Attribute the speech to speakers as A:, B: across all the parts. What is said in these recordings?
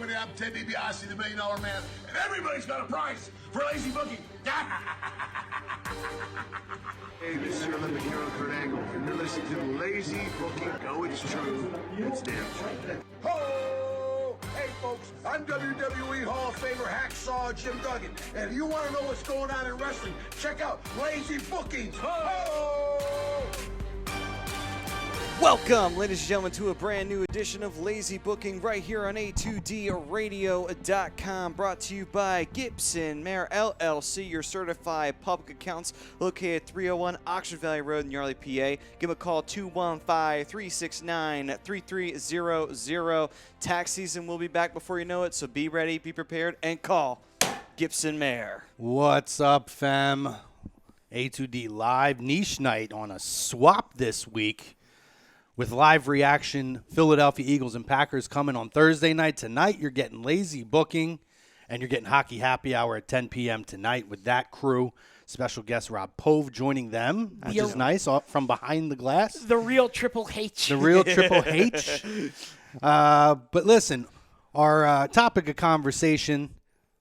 A: everybody. I'm Ted DiBiase, the $1 Million Man, and everybody's got a price for lazy booking. Hey, this is your Olympic hero, Kurt Angle, and you're listening to Lazy Booking. No, it's true. It's damn true. Ho! Hey, folks, I'm WWE Hall of Famer Hacksaw Jim Duggan, and if you want to know what's going on in wrestling, check out Lazy Bookings. Ho!
B: Welcome, ladies and gentlemen, to a brand new edition of Lazy Booking right here on A2DRadio.com, brought to you by Gibson Mayer LLC, your certified public accounts, located at 301 Oxford Valley Road in Yardley, PA. Give them a call, 215-369-3300. Tax season will be back before you know it, so be ready, be prepared, and call Gibson Mayer.
C: What's up, fam? A2D Live Niche Night on a swap this week. With live reaction, Philadelphia Eagles and Packers coming on Thursday night. Tonight, you're getting Lazy Booking, and you're getting Hockey Happy Hour at 10 p.m. tonight with that crew. Special guest Rob Pove joining them, which is nice, from behind the glass.
D: The real Triple H.
C: The real Triple H. But listen, our topic of conversation,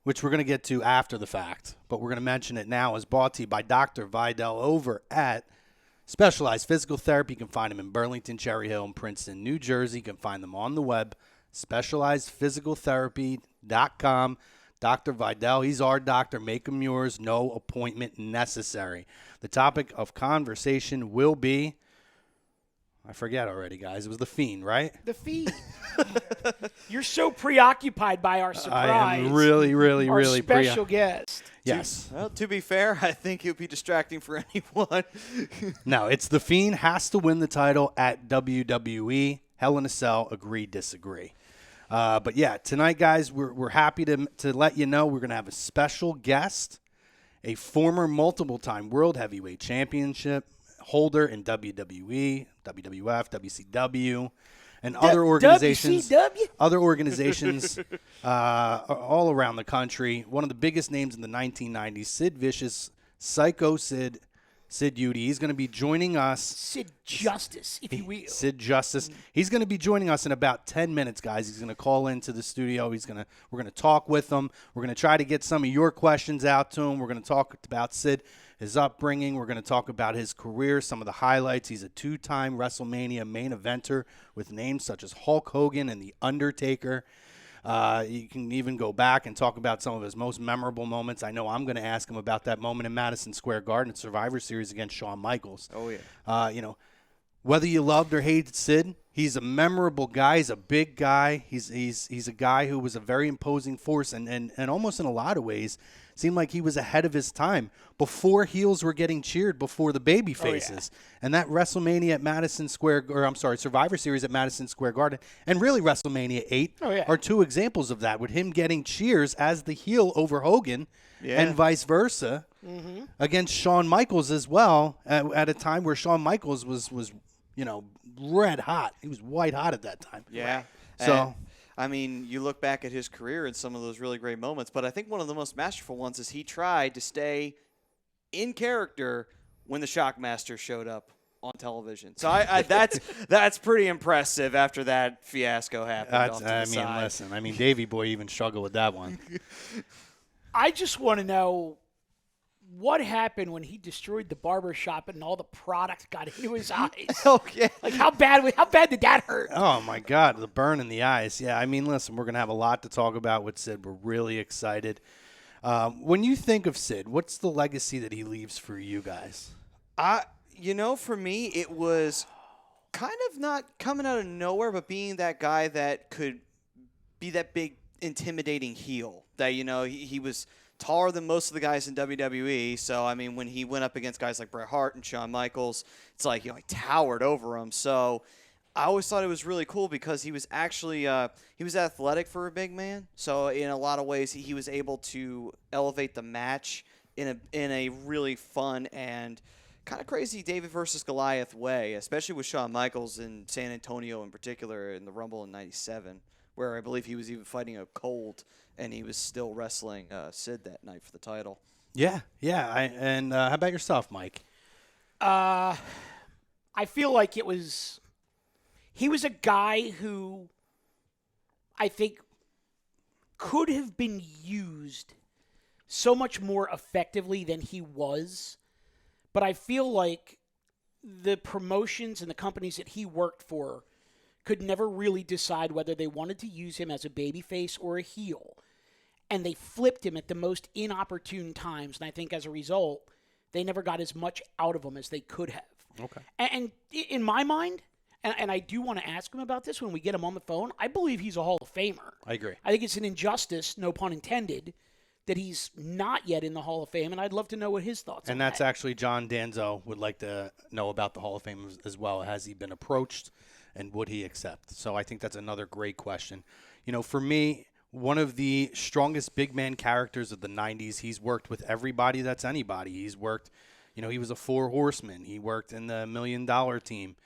C: which we're going to get to after the fact, but we're going to mention it now, is brought to you by Dr. Vidal over at Specialized Physical Therapy. You can find them in Burlington, Cherry Hill, and Princeton, New Jersey. You can find them on the web, specializedphysicaltherapy.com. Dr. Vidal, he's our doctor. Make him yours. No appointment necessary. The topic of conversation will be, I forget already, guys. It was The Fiend, right?
D: The Fiend. You're so preoccupied by our surprise.
C: I am really
D: our special guest.
C: Yes.
B: Well, to be fair, I think it would be distracting for anyone.
C: No, it's The Fiend has to win the title at WWE. Hell in a Cell, agree, disagree. But yeah, tonight, guys, we're happy to let you know we're going to have a special guest, a former multiple-time World Heavyweight Championship holder in WWE, WWF, WCW, and other organizations.
D: WCW?
C: Other organizations all around the country. One of the biggest names in the 1990s, Sid Vicious, Sycho Sid Udy. He's going to be joining us.
D: Sid Justice, if you will.
C: Sid Justice. He's going to be joining us in about 10 minutes, guys. He's going to call into the studio. We're going to talk with him. We're going to try to get some of your questions out to him. We're going to talk about Sid, his upbringing. We're going to talk about his career, some of the highlights. He's a two-time WrestleMania main eventer with names such as Hulk Hogan and The Undertaker. You can even go back and talk about some of his most memorable moments. I know I'm going to ask him about that moment in Madison Square Garden at Survivor Series against Shawn Michaels.
B: Oh, yeah.
C: Whether you loved or hated Sid, he's a memorable guy. He's a big guy. He's a guy who was a very imposing force and almost in a lot of ways seemed like he was ahead of his time before heels were getting cheered before the baby faces. Oh, yeah. And that WrestleMania at Survivor Series at Madison Square Garden and really WrestleMania 8 are two examples of that, with him getting cheers as the heel over Hogan and vice versa against Shawn Michaels as well at a time where Shawn Michaels was red hot. He was white hot at that time.
B: Yeah.
C: So
B: I mean, you look back at his career and some of those really great moments, but I think one of the most masterful ones is he tried to stay in character when the Shockmaster showed up on television. So that's pretty impressive after that fiasco happened.
C: Listen, Davey Boy even struggled with that one.
D: I just want to know what happened when he destroyed the barber shop and all the product got into his eyes.
B: Oh, yeah.
D: Like, how bad did that hurt?
C: Oh, my God, the burn in the eyes. Yeah, listen, we're going to have a lot to talk about with Sid. We're really excited. When you think of Sid, what's the legacy that he leaves for you guys?
B: For me, it was kind of not coming out of nowhere, but being that guy that could be that big, intimidating heel. That, he was taller than most of the guys in WWE. So, when he went up against guys like Bret Hart and Shawn Michaels, it's like, he towered over them. So, I always thought it was really cool because he was actually he was athletic for a big man. So, in a lot of ways, he was able to elevate the match in a really fun and kind of crazy David versus Goliath way, especially with Shawn Michaels in San Antonio in particular in the Rumble in '97, where I believe he was even fighting a cold and he was still wrestling Sid that night for the title.
C: Yeah. How about yourself, Mike?
D: I feel like he was a guy who I think could have been used so much more effectively than he was. But I feel like the promotions and the companies that he worked for could never really decide whether they wanted to use him as a babyface or a heel. And they flipped him at the most inopportune times. And I think as a result, they never got as much out of him as they could have.
C: Okay.
D: And in my mind, and I do want to ask him about this when we get him on the phone, I believe he's a Hall of Famer.
C: I agree.
D: I think it's an injustice, no pun intended, that he's not yet in the Hall of Fame, and I'd love to know what his thoughts are.
C: And that's actually John Danzo would like to know about the Hall of Fame as well. Has he been approached, and would he accept? So I think that's another great question. You know, for me, one of the strongest big man characters of the 90s, he's worked with everybody that's anybody. He's worked, you know, he was a Four Horsemen. He worked in the $1 Million Team.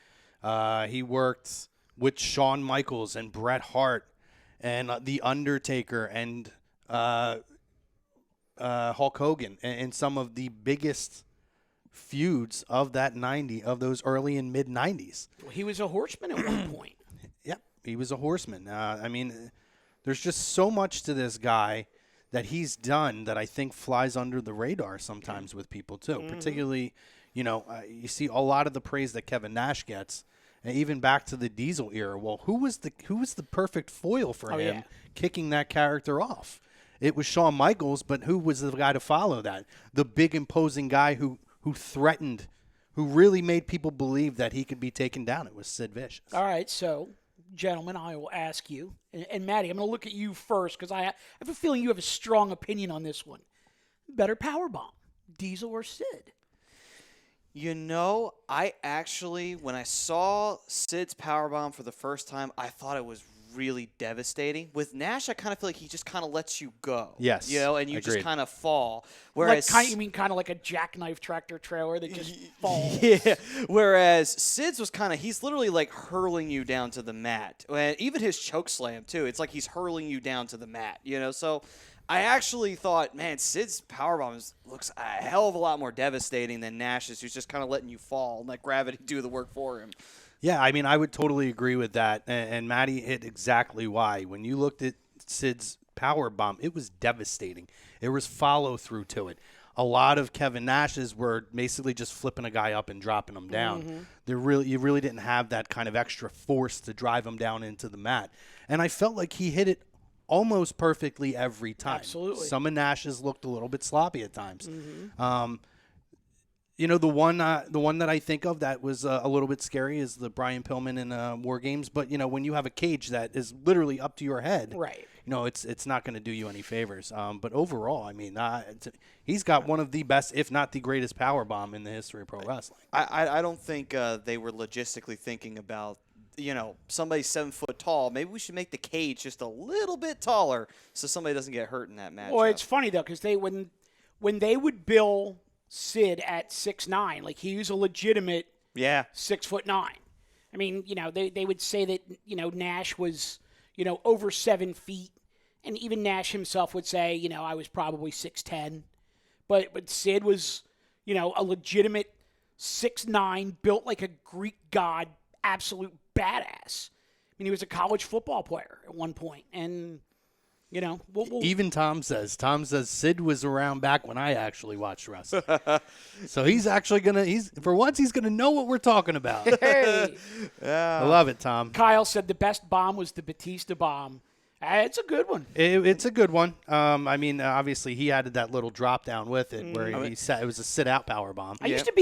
C: He worked with Shawn Michaels and Bret Hart and The Undertaker and Hulk Hogan and some of the biggest feuds of those early and mid 90s.
D: He was a horseman at one point.
C: Yep, he was a horseman. I mean, there's just so much to this guy that he's done that I think flies under the radar sometimes with people too. Particularly, you know, you see a lot of the praise that Kevin Nash gets, and even back to the Diesel era. Well, who was the perfect foil for him kicking that character off? It was Shawn Michaels, but who was the guy to follow that? The big imposing guy who threatened, who really made people believe that he could be taken down. It was Sid Vicious.
D: All right, so, gentlemen, I will ask you, and Maddie, I'm going to look at you first because I have a feeling you have a strong opinion on this one. Better powerbomb, Diesel or Sid?
B: You know, I actually, when I saw Sid's powerbomb for the first time, I thought it was really devastating. With Nash, I kind of feel like he just kind of lets you go.
C: Yes,
B: you know, and you
C: agreed.
B: just kind of fall. Whereas,
D: You mean kind of like a jackknife tractor trailer that just falls?
B: Yeah. Whereas Sid's was kind of, he's literally like hurling you down to the mat. And even his choke slam too. It's like he's hurling you down to the mat. You know, so I actually thought, man, Sid's powerbomb looks a hell of a lot more devastating than Nash's, who's just kind of letting you fall and let gravity do the work for him.
C: Yeah, I mean, I would totally agree with that. And Maddie hit exactly why. When you looked at Sid's power bomb, it was devastating. There was follow through to it. A lot of Kevin Nash's were basically just flipping a guy up and dropping him down. You really didn't have that kind of extra force to drive him down into the mat. And I felt like he hit it almost perfectly every time.
D: Absolutely.
C: Some of Nash's looked a little bit sloppy at times. You know, the one that I think of that was a little bit scary is the Brian Pillman in War Games. But, you know, when you have a cage that is literally up to your head,
D: Right.
C: you know, it's not going to do you any favors. But overall, I mean, he's got one of the best, if not the greatest power bomb in the history of pro wrestling.
B: I don't think they were logistically thinking about, you know, somebody 7 foot tall. Maybe we should make the cage just a little bit taller so somebody doesn't get hurt in that match.
D: Well, it's funny, though, because when they would bill Sid at 6'9", like he was a legitimate 6'9". I mean, you know, they would say that, you know, Nash was, you know, over 7 feet. And even Nash himself would say, you know, I was probably 6'10". But Sid was, you know, a legitimate 6'9", built like a Greek god, absolute badass. I mean, he was a college football player at one point. And, you know,
C: even Tom says Sid was around back when I actually watched wrestling. So he's actually for once he's gonna know what we're talking about.
D: Hey.
C: I love it, Tom.
D: Kyle said the best bomb was the Batista bomb. It's a good one.
C: It's a good one. I mean, obviously he added that little drop down with it where he sat. It was a sit out power bomb.
D: I used to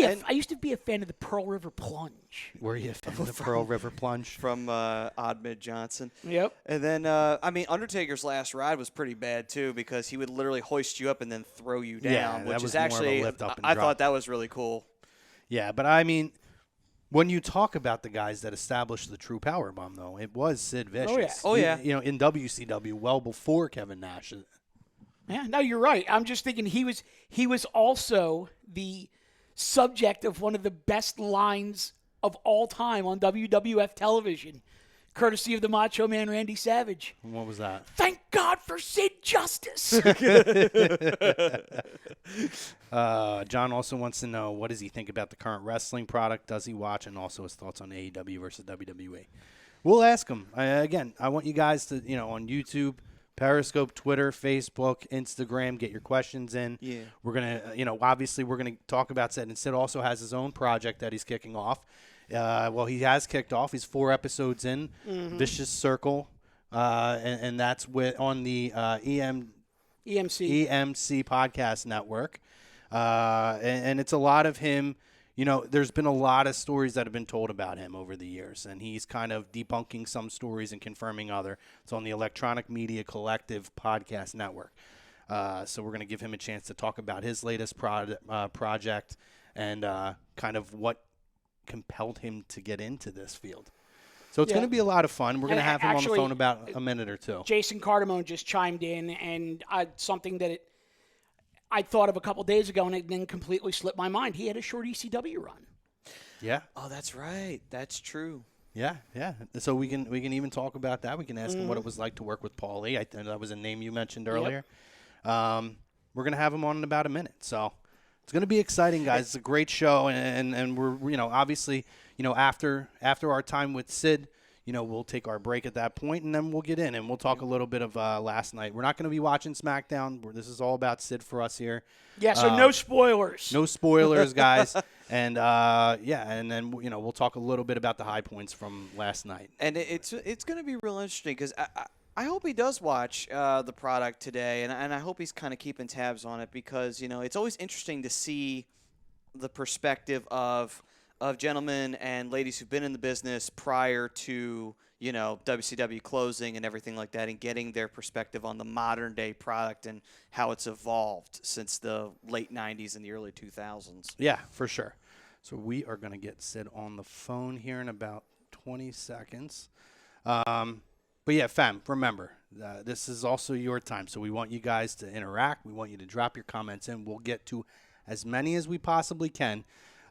D: be a fan of the Pearl River Plunge.
C: Were you a fan of the Pearl River Plunge
B: from Odd Mid Johnson?
D: Yep.
B: And then I mean, Undertaker's last ride was pretty bad too because he would literally hoist you up and then throw you down, which is actually
C: more of a lift up and
B: I
C: drop.
B: thought that was really cool.
C: Yeah, but I mean, when you talk about the guys that established the true power bomb, though, it was Sid Vicious.
B: Oh, yeah.
C: You know, in WCW, well before Kevin Nash.
D: Yeah, no, you're right. I'm just thinking he was also the subject of one of the best lines of all time on WWF television, courtesy of the Macho Man Randy Savage.
C: What was that?
D: Thank God for Sid Justice.
C: John also wants to know, what does he think about the current wrestling product? Does he watch? And also his thoughts on AEW versus WWE. We'll ask him. Again, I want you guys to, you know, on YouTube, Periscope, Twitter, Facebook, Instagram. Get your questions in.
B: Yeah.
C: We're going to, obviously we're going to talk about Sid. And Sid also has his own project that he's kicking off. Well, he has kicked off. He's 4 episodes in. Vicious Circle. And that's on the EMC Podcast Network. And it's a lot of him. There's been a lot of stories that have been told about him over the years, and he's kind of debunking some stories and confirming other. It's on the Electronic Media Collective Podcast Network. So we're going to give him a chance to talk about his latest project and kind of what compelled him to get into this field. So it's going to be a lot of fun. We're going to have him on the phone about a minute or two.
D: Jason Cardamone just chimed in, and something that I thought of a couple days ago, and it then completely slipped my mind. He had a short ECW run.
C: Yeah.
B: Oh, that's right. That's true.
C: Yeah. So we can even talk about that. We can ask him what it was like to work with Paulie. I think that was a name you mentioned earlier. Yep. We're going to have him on in about a minute. So it's going to be exciting, guys. It's a great show, and we're obviously after our time with Sid. We'll take our break at that point, and then we'll get in, and we'll talk a little bit of last night. We're not going to be watching SmackDown. This is all about Sid for us here.
D: Yeah, so no spoilers.
C: No spoilers, guys. And, and then, we'll talk a little bit about the high points from last night.
B: And it's going to be real interesting because I hope he does watch the product today, and I hope he's kind of keeping tabs on it because, it's always interesting to see the perspective of gentlemen and ladies who've been in the business prior to, WCW closing and everything like that, and getting their perspective on the modern day product and how it's evolved since the late 90s and the early 2000s.
C: Yeah, for sure. So we are going to get Sid on the phone here in about 20 seconds. But yeah, fam, remember, this is also your time. So we want you guys to interact. We want you to drop your comments in. We'll get to as many as we possibly can.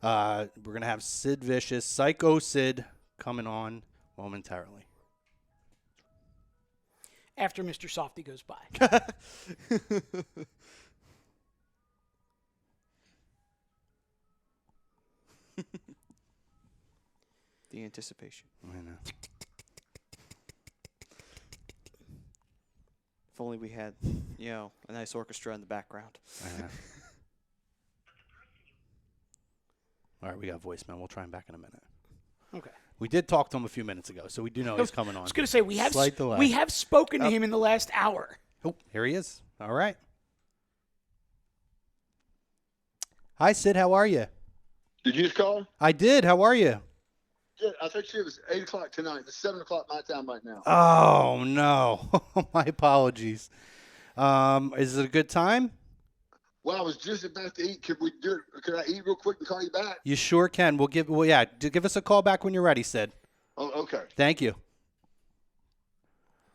C: We're going to have Sid Vicious, Sycho Sid, coming on momentarily.
D: After Mr. Softy goes by.
B: The anticipation.
C: I know.
B: If only we had, a nice orchestra in the background.
C: I know. All right, we got voicemail. We'll try him back in a minute.
D: Okay.
C: We did talk to him a few minutes ago, so we do know he's coming on.
D: I was going to say, we have spoken to him in the last hour.
C: Oh, here he is. All right. Hi, Sid. How are you?
E: Did you just call?
C: I did. How are you?
E: Yeah, I think it was 8 o'clock tonight. It's 7 o'clock my time right now.
C: Oh, no. My apologies. Is it a good time?
E: Well, I was just about to eat. Could we do it? Could I eat real quick and call you back?
C: You sure can. Give us a call back when you're ready, Sid.
E: Oh, okay.
C: Thank you.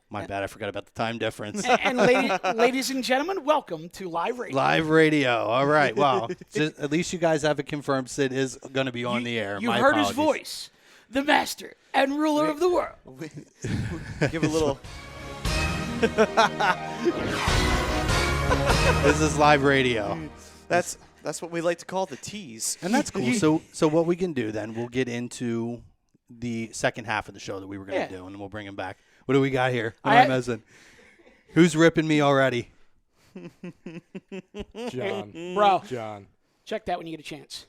C: My bad. I forgot about the time difference.
D: And ladies and gentlemen, welcome to Live Radio.
C: Live Radio. All right. Well, at least you guys have it confirmed Sid is going to be on the air.
D: You heard his voice. The master and ruler of the world.
B: Give a little.
C: This is Live Radio.
B: That's what we like to call the tease.
C: And that's cool. So what we can do then, we'll get into the second half of the show that we were going to do, and then we'll bring him back. What do we got here? What am I messing? Who's ripping me already?
F: John.
D: Bro.
F: John.
D: Check that when you get a chance.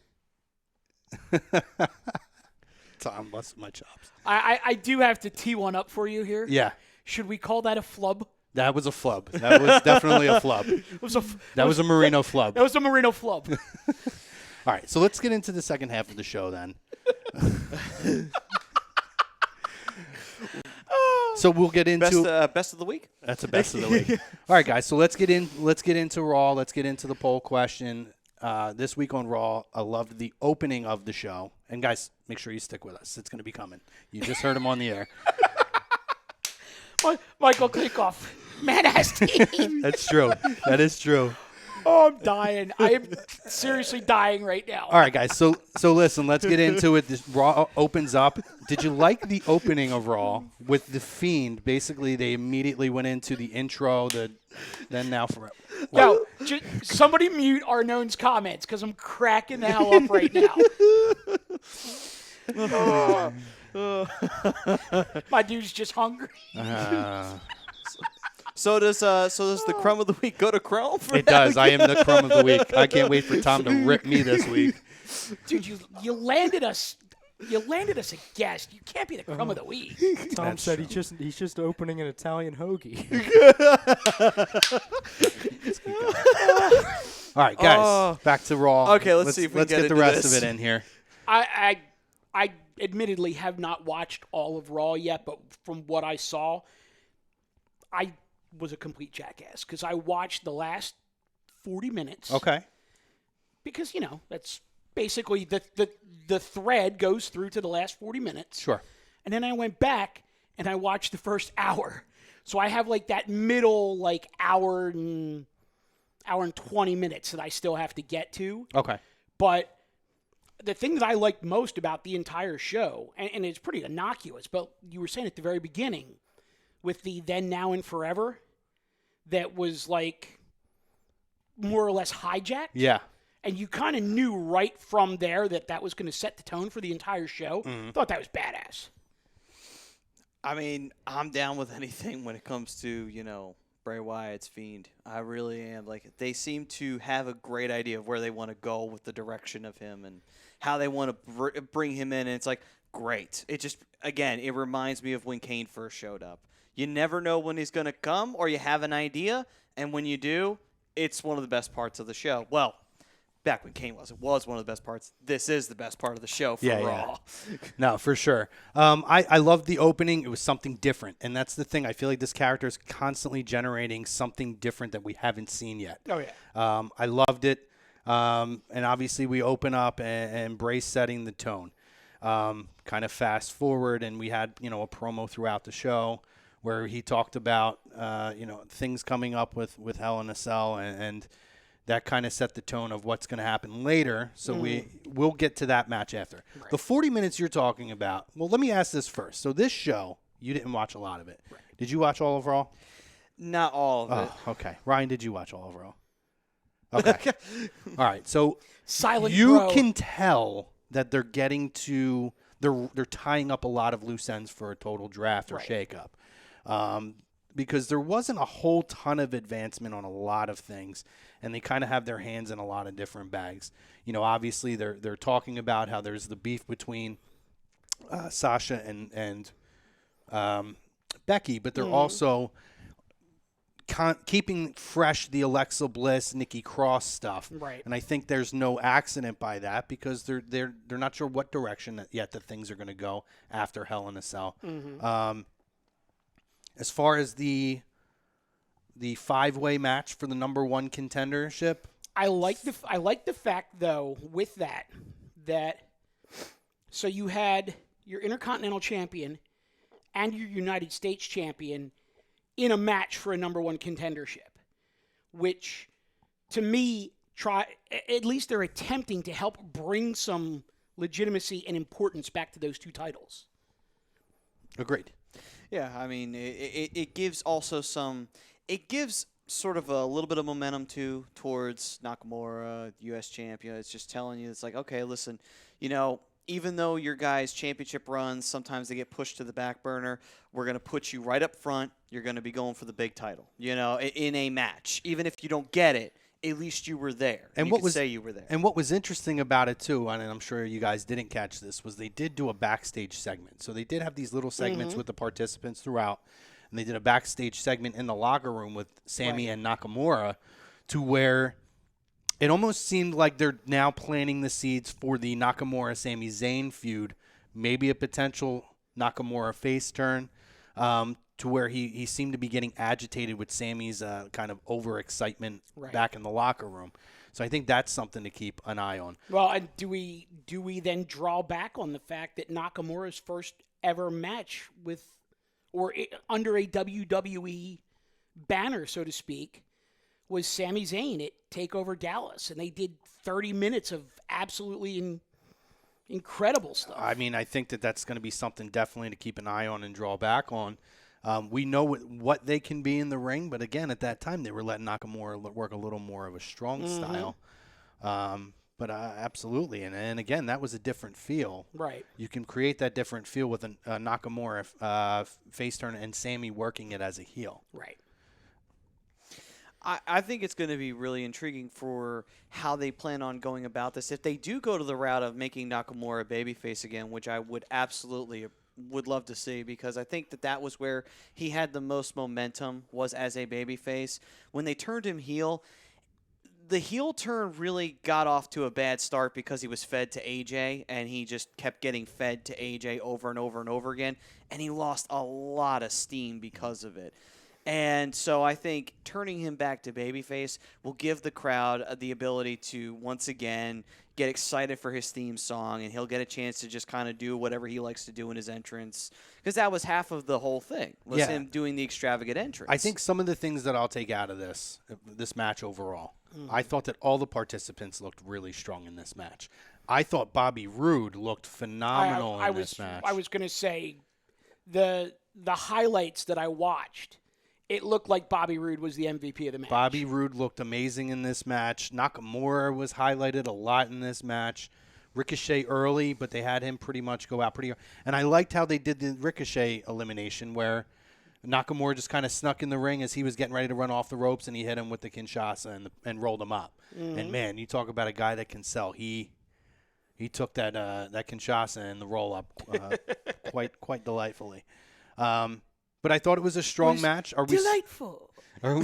C: Tom busted my chops.
D: I do have to tee one up for you here.
C: Yeah.
D: Should we call that a flub?
C: That was a flub. That was definitely a flub. That was a Marino flub.
D: That was a Marino flub.
C: All right, so let's get into the second half of the show then. So we'll get into
B: best of the week.
C: That's the best of the week. All right, guys. So let's get into Raw. Let's get into the poll question. This week on Raw, I loved the opening of the show. And guys, make sure you stick with us. It's going to be coming. You just heard him on the air.
D: Michael Klickoff, man-ass team.
C: That's true. That is true.
D: Oh, I'm dying. I am seriously dying right now.
C: All right, guys. So listen, let's get into it. This Raw opens up. Did you like the opening of Raw with The Fiend? Basically, they immediately went into the intro, then now forever.
D: Yo, somebody mute Arnone's comments because I'm cracking the hell up right now. My dude's just hungry.
B: So does the crumb of the week go to Chrome?
C: It does. I am the crumb of the week. I can't wait for Tom to rip me this week.
D: Dude, you landed us. You landed us a guest. You can't be the crumb of the week.
F: Tom said he's just opening an Italian hoagie.
C: All right, guys, back to Raw.
B: Okay, let's see if we can
C: get the rest of it in here.
D: I admittedly have not watched all of Raw yet, but from what I saw, I was a complete jackass because I watched the last 40 minutes.
C: Okay.
D: Because, that's basically the thread goes through to the last 40 minutes.
C: Sure.
D: And then I went back and I watched the first hour. So I have that middle hour and 20 minutes that I still have to get to.
C: Okay.
D: But the thing that I liked most about the entire show, and it's pretty innocuous, but you were saying at the very beginning with the then, now, and forever that was more or less hijacked.
C: Yeah.
D: And you kind of knew right from there that was going to set the tone for the entire show. Thought that was badass.
B: I mean, I'm down with anything when it comes to, Bray Wyatt's Fiend. I really am. They seem to have a great idea of where they want to go with the direction of him and how they want to bring him in. And it's great. It just, again, it reminds me of when Kane first showed up. You never know when he's going to come or you have an idea. And when you do, it's one of the best parts of the show. Well, back when Kane was one of the best parts. This is the best part of the show for Raw.
C: Yeah. No, for sure. I loved the opening. It was something different. And that's the thing. I feel like this character is constantly generating something different that we haven't seen yet.
D: Oh, yeah.
C: I loved it. And obviously we open up and Bray setting the tone. Kind of fast forward, and we had, a promo throughout the show where he talked about, things coming up with Hell in a Cell and that kind of set the tone of what's going to happen later. So we'll get to that match after. Right. The 40 minutes you're talking about, well, let me ask this first. So this show, you didn't watch a lot of it. Right. Did you watch all of Raw?
B: Not all of it.
C: Oh, okay. Ryan, did you watch all of Raw? Okay. All right. So
D: Silent
C: you
D: bro.
C: can tell that they're getting to they're tying up a lot of loose ends for a total draft or shakeup. Because there wasn't a whole ton of advancement on a lot of things, and they kind of have their hands in a lot of different bags. Obviously they're talking about how there's the beef between Sasha and Becky, but they're also keeping fresh the Alexa Bliss, Nikki Cross stuff.
D: Right.
C: And I think there's no accident by that because they're not sure what direction that things are going to go after Hell in a Cell. As far as the 5-way match for the number one contendership,
D: I like the fact though with that so you had your Intercontinental Champion and your United States Champion in a match for a number one contendership, which to me at least they're attempting to help bring some legitimacy and importance back to those two titles.
C: Agreed.
B: Yeah, I mean, it gives also it gives sort of a little bit of momentum towards Nakamura, U.S. champion. It's just telling you, it's okay, listen, even though your guys' championship runs, sometimes they get pushed to the back burner, we're going to put you right up front. You're going to be going for the big title, in a match. Even if you don't get it, at least you were there. And say you were there.
C: And what was interesting about it, too, and I'm sure you guys didn't catch this, was they did do a backstage segment. So they did have these little segments with the participants throughout, and they did a backstage segment in the locker room with Sami and Nakamura to where it almost seemed like they're now planting the seeds for the Nakamura-Sami Zayn feud, maybe a potential Nakamura face turn, to where he seemed to be getting agitated with Sami's kind of overexcitement back in the locker room. So I think that's something to keep an eye on.
D: Well, and do we then draw back on the fact that Nakamura's first ever match under a WWE banner, so to speak, was Sami Zayn at TakeOver Dallas, and they did 30 minutes of absolutely incredible stuff.
C: I mean, I think that's going to be something definitely to keep an eye on and draw back on. We know what they can be in the ring, but again, at that time, they were letting Nakamura work a little more of a strong style. But absolutely, and again, that was a different feel.
D: Right.
C: You can create that different feel with a Nakamura face turn and Sami working it as a heel.
D: Right.
B: I think it's going to be really intriguing for how they plan on going about this. If they do go to the route of making Nakamura a babyface again, which I would absolutely would love to see, because I think that was where he had the most momentum, was as a babyface. When they turned him heel, the heel turn really got off to a bad start because he was fed to AJ, and he just kept getting fed to AJ over and over and over again, and he lost a lot of steam because of it. And so I think turning him back to babyface will give the crowd the ability to once again get excited for his theme song, and he'll get a chance to just kind of do whatever he likes to do in his entrance, because that was half of the whole thing, was him doing the extravagant entrance.
C: I think some of the things that I'll take out of this match overall, I thought that all the participants looked really strong in this match. I thought Bobby Roode looked phenomenal in this match.
D: I was going to say the highlights that I watched, it looked like Bobby Roode was the MVP of the match.
C: Bobby Roode looked amazing in this match. Nakamura was highlighted a lot in this match. Ricochet early, but they had him pretty much go out pretty early. And I liked how they did the Ricochet elimination, where Nakamura just kind of snuck in the ring as he was getting ready to run off the ropes, and he hit him with the Kinshasa and rolled him up. Mm-hmm. And, man, you talk about a guy that can sell. He took that Kinshasa and the roll-up quite delightfully. But I thought it was a strong match.
D: Delightful.
C: Are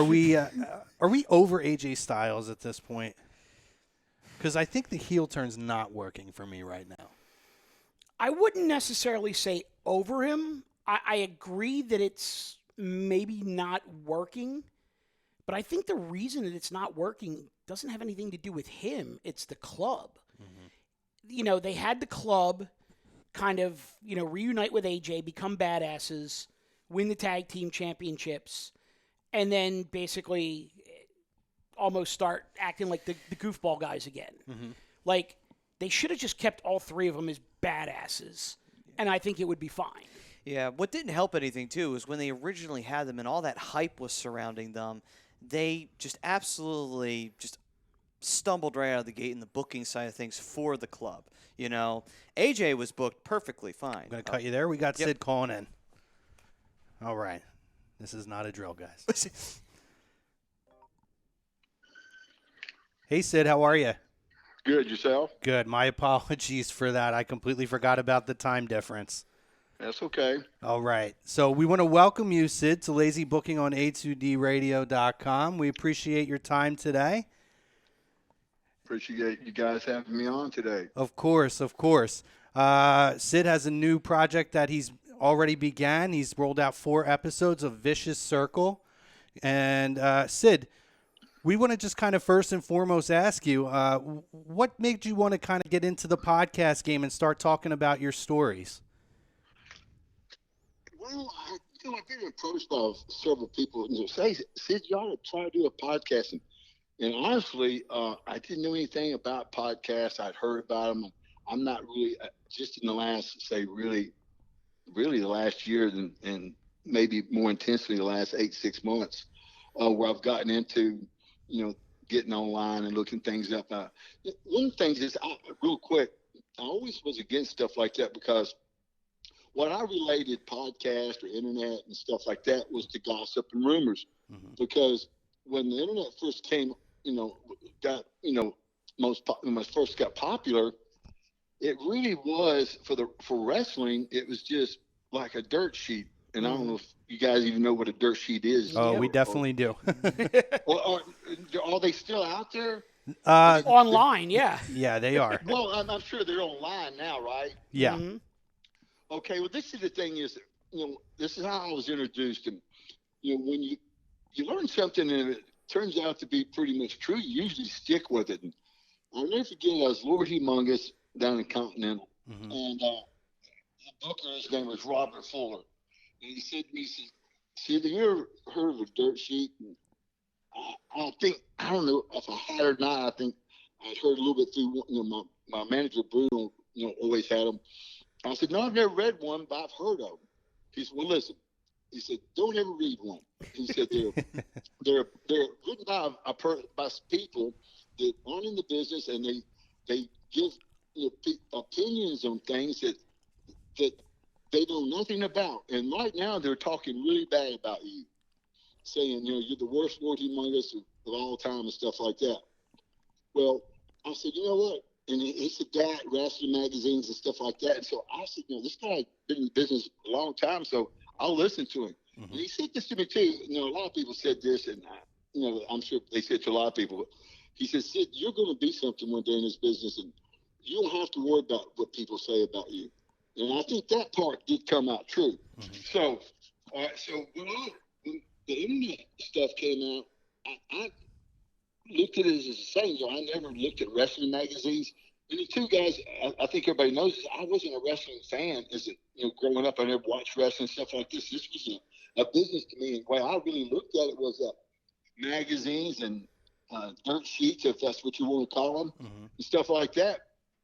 C: we over AJ Styles at this point? Because I think the heel turn's not working for me right now.
D: I wouldn't necessarily say over him. I agree that it's maybe not working, but I think the reason that it's not working doesn't have anything to do with him. It's the club. Mm-hmm. They had the club kind of, reunite with AJ, become badasses, win the tag team championships, and then basically almost start acting like the goofball guys again. Mm-hmm. Like, they should have just kept all three of them as badasses, and I think it would be fine.
B: Yeah, what didn't help anything, too, is when they originally had them and all that hype was surrounding them, they just absolutely just stumbled right out of the gate in the booking side of things for the club. AJ was booked perfectly fine.
C: I'm going to cut you there. We got Sid calling in. All right. This is not a drill, guys. Hey, Sid, how are you?
E: Good, yourself?
C: Good. My apologies for that. I completely forgot about the time difference.
E: That's okay.
C: All right. So we want to welcome you, Sid, to Lazy Booking on A2DRadio.com. We appreciate your time today.
E: Appreciate you guys having me on today.
C: Of course, of course. Sid has a new project that he's already began. He's rolled out 4 episodes of Vicious Circle. And Sid, we want to just kind of first and foremost ask you, what made you want to kind of get into the podcast game and start talking about your stories?
E: Well, I've been approached by several people and say, Sid, you ought to try to do a podcast. And honestly, I didn't know anything about podcasts. I'd heard about them. I'm not really, just in the last, say, really the last year and maybe more intensely the last 6 months, where I've gotten into, getting online and looking things up. One of the things is, real quick, I always was against stuff like that because what I related podcast or internet and stuff like that was to gossip and rumors. Mm-hmm. Because when the internet first came, got, when it first got popular, it really was for wrestling. It was just like a dirt sheet. And I don't know if you guys even know what a dirt sheet is.
C: Oh, we definitely do.
E: Well, are they still out there?
D: Online, yeah.
C: Yeah, they are.
E: Well, I'm sure they're online now, right?
C: Yeah.
D: Mm-hmm.
E: Okay, well, this is the thing is, this is how I was introduced. And, when you learn something and it turns out to be pretty much true, you usually stick with it. And I'll never forget, I was Lord Humongous down in Continental. Mm-hmm. And the booker, his name was Robert Fuller. And he said to me, Sid, have you ever heard of a dirt sheet? And I don't know if I had or not. I think I'd heard a little bit through, my manager, Bruno, always had them. I said, no, I've never read one, but I've heard of them. He said, well, listen. He said, don't ever read one. He said, they're written by people that aren't in the business, and they give opinions on things that they know nothing about. And right now they're talking really bad about you. saying, you're the worst working humongous of all time and stuff like that. Well, I said, you know what? And he said that, wrestling magazines and stuff like that. And so I said, this guy's been in the business a long time, so I'll listen to him. And he said this to me too. A lot of people said this, and I'm sure they said to a lot of people. He said, Sid, you're going to be something one day in this business, and you don't have to worry about what people say about you. And I think that part did come out true. So, all right, so when the internet stuff came out, I looked at it as the same. I never looked at wrestling magazines. And the two guys, I think everybody knows this, I wasn't a wrestling fan. Growing up, I never watched wrestling, stuff like this. This was a business to me. And the way I really looked at it was magazines and dirt sheets, if that's what you want to call them, and stuff like that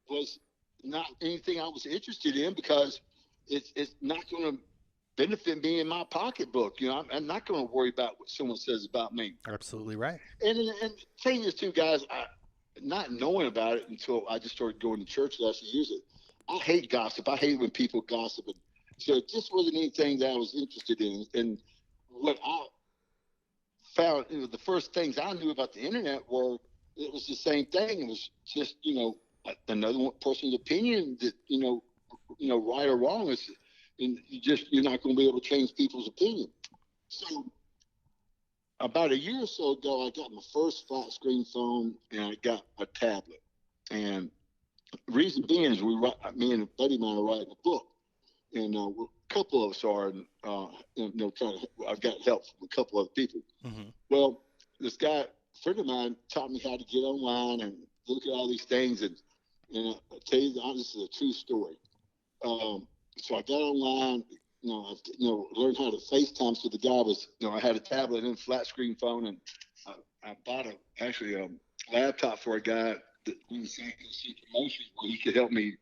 E: was not anything I was interested in, because it's not going to benefit me in my pocketbook. I'm not going to worry about what someone says about me.
C: Absolutely right.
E: And saying this to you guys, not knowing about it until I just started going to church last few years, I hate gossip. I hate when people gossip. And so it just wasn't anything that I was interested in. And what I found, the first things I knew about the internet were, it was the same thing. It was just, another one person's opinion that, right or wrong is, and you're not going to be able to change people's opinion. So about a year or so ago, I got my first flat screen phone, and I got a tablet. And the reason being is me and a buddy of mine are writing a book, and a couple of us are, and I've got help from a couple other people. Well, this guy, friend of mine, taught me how to get online and look at all these things, and I'll tell you, this is a true story. So I got online, learned how to FaceTime. So the guy was, I had a tablet and a flat screen phone, and I bought a laptop for a guy that was Sycho Sid Vicious, where he could help me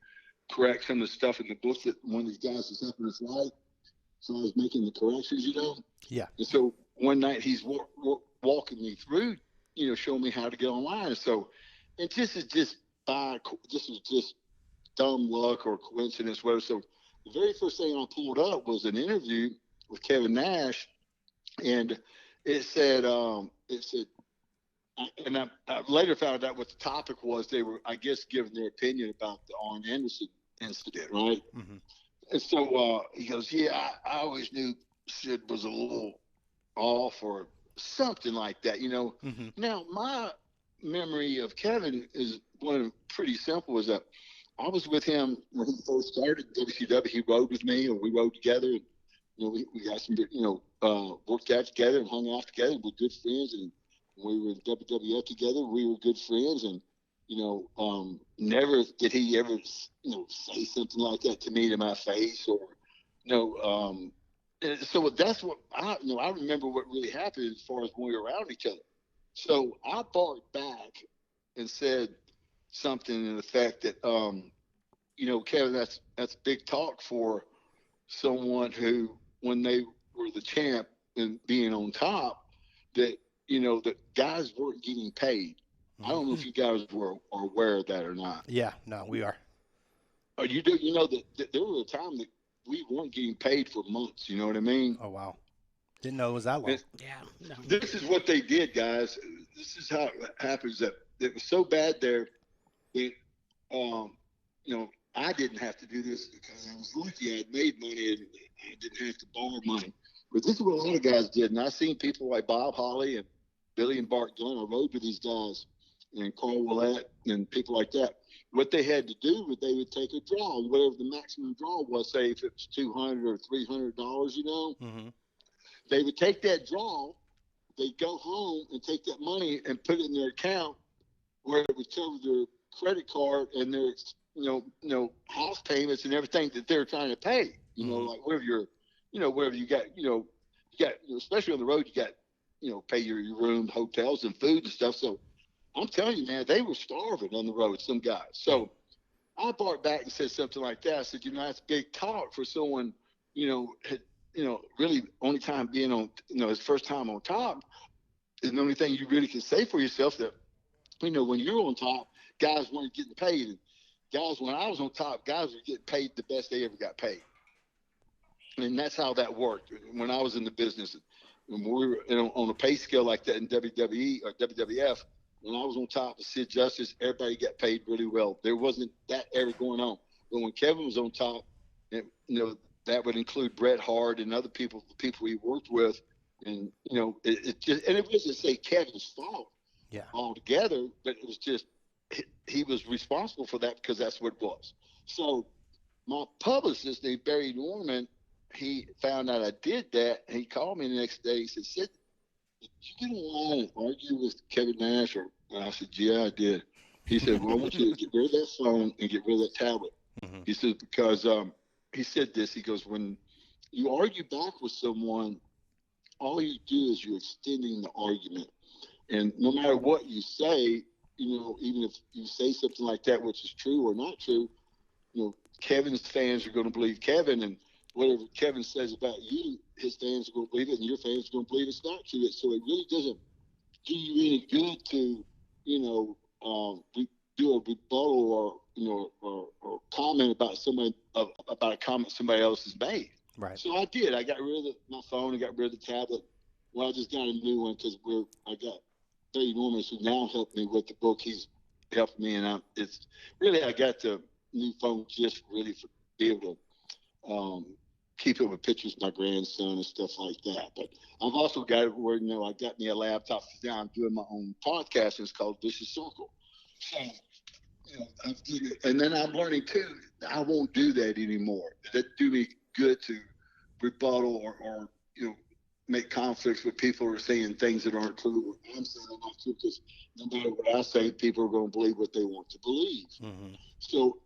E: correct some of the stuff in the book that one of these guys was helping us write. So I was making the corrections,
C: Yeah.
E: And so one night he's walking me through, showing me how to get online. So, and this was just dumb luck or coincidence, whatever. So the very first thing I pulled up was an interview with Kevin Nash, and it said, and I later found out what the topic was. They were, I guess, giving their opinion about the Arn Anderson incident, right? And so he goes, yeah, I always knew Sid was a little off or something like that, Now, my memory of Kevin is pretty simple, is that I was with him when he first started WCW. He rode with me, and we rode together. And, we got some, worked out together and hung out together. We're good friends, and when we were in WWF together, we were good friends. And, never did he ever, say something like that to me to my face, or, so that's what I remember what really happened as far as when we were around each other. So I barked back and said something in the fact that, Kevin, that's big talk for someone who, when they were the champ and being on top, that, that guys weren't getting paid. I don't know if you guys are aware of that or not.
C: Yeah, no, we are.
E: Or you do, that there was a time that we weren't getting paid for months. You know what I mean?
C: Oh, wow. Didn't know it was that long.
D: No.
E: This is what they did, guys. This is how it happens. That it was so bad there that, I didn't have to do this because I was lucky. I had made money and I didn't have to borrow money. But this is what a lot of guys did. And I've seen people like Bob Holly and Billy and Bart Gunn. I rode with these guys, and Carl Willett and people like that. What they had to do was they would take a draw, whatever the maximum draw was, say if it was $200 or $300, They would take that draw, they'd go home and take that money and put it in their account where it would cover their credit card and their, house payments and everything that they're trying to pay. Like wherever you got, especially on the road, you got, pay your room, hotels and food and stuff. So I'm telling you, man, they were starving on the road, some guys. So I barked back and said something like that. I said, that's big talk for someone, really only time being on, his first time on top. And the only thing you really can say for yourself that, when you're on top, guys weren't getting paid. And guys, when I was on top, guys were getting paid the best they ever got paid. And that's how that worked when I was in the business. when we were on a pay scale like that in WWE or WWF, when I was on top of Sid Justice, everybody got paid really well. There wasn't that ever going on. But when Kevin was on top, that would include Bret Hart and other people, the people he worked with, and it wasn't say Kevin's fault altogether, but it was just he was responsible for that because that's what it was. So my publicist, named Barry Norman, he found out I did that, and he called me the next day. He said, "Sid, did you get online and argue with Kevin Nash?" And I said, "Yeah, I did." He said, "Well, I want you to get rid of that phone and get rid of that tablet." Mm-hmm. He said, because he said this, he goes, when you argue back with someone, all you do is you're extending the argument. And no matter what you say, even if you say something like that, which is true or not true, Kevin's fans are going to believe Kevin, and whatever Kevin says about you, his fans are going to believe it, and your fans are going to believe it's not true. So it really doesn't do you any good to, do a rebuttal or comment about about a comment somebody else has made.
C: Right.
E: So I did. I got rid of my phone. I got rid of the tablet. Well, I just got a new one because I got Barry Norman, who now helped me with the book. He's helped me, and I got the new phone just really to be able to keep up with pictures of my grandson and stuff like that. But I've also got it where I got me a laptop. Now I'm doing my own podcast. And it's called Vicious Circle. So and then I'm learning too. I won't do that anymore. That do me good to rebuttal or make conflicts with people who are saying things that aren't true. I'm saying they're not true because no matter what I say, people are going to believe what they want to believe. Mm-hmm. So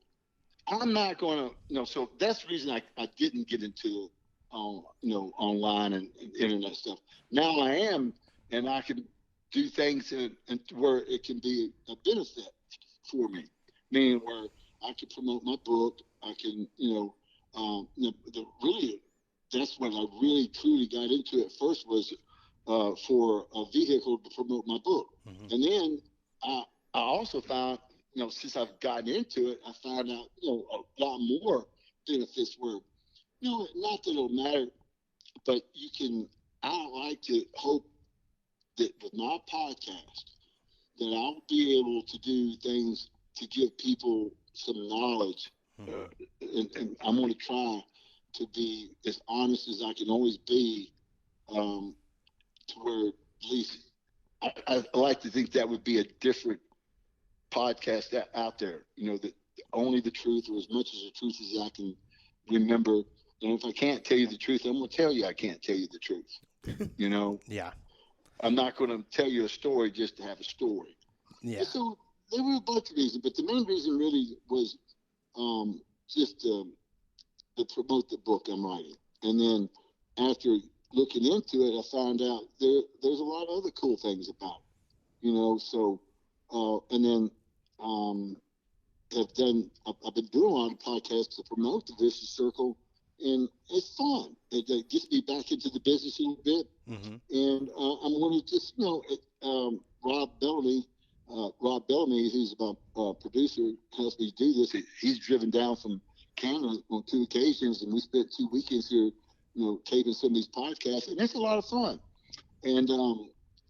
E: I'm not going to, so that's the reason I didn't get into, online and internet stuff. Now I am, and I can do things and where it can be a benefit for me, meaning where I can promote my book. I can, that's when I really truly got into it first was for a vehicle to promote my book. Mm-hmm. And then I also found, since I've gotten into it, I found out, a lot more benefits where, not that it'll matter, but I like to hope that with my podcast, that I'll be able to do things to give people some knowledge. Mm-hmm. And I'm going to try to be as honest as I can always be, to where at least I like to think that would be a different podcast out there, that only the truth, or as much as the truth as I can remember. And if I can't tell you the truth, I'm going to tell you I can't tell you the truth.
C: Yeah.
E: I'm not going to tell you a story just to have a story. Yeah. And so there were a bunch of reasons, but the main reason really was just to promote the book I'm writing. And then after looking into it, I found out there's a lot of other cool things about it, so and then I've been doing a lot of podcasts to promote the Vicious Circle, and it's fun. It gets me back into the business a little bit. Mm-hmm. And I'm going to just, Rob Bellamy, who's my producer, helps me do this. He's driven down from Canada on 2 occasions, and we spent 2 weekends here, taping some of these podcasts, and it's a lot of fun. And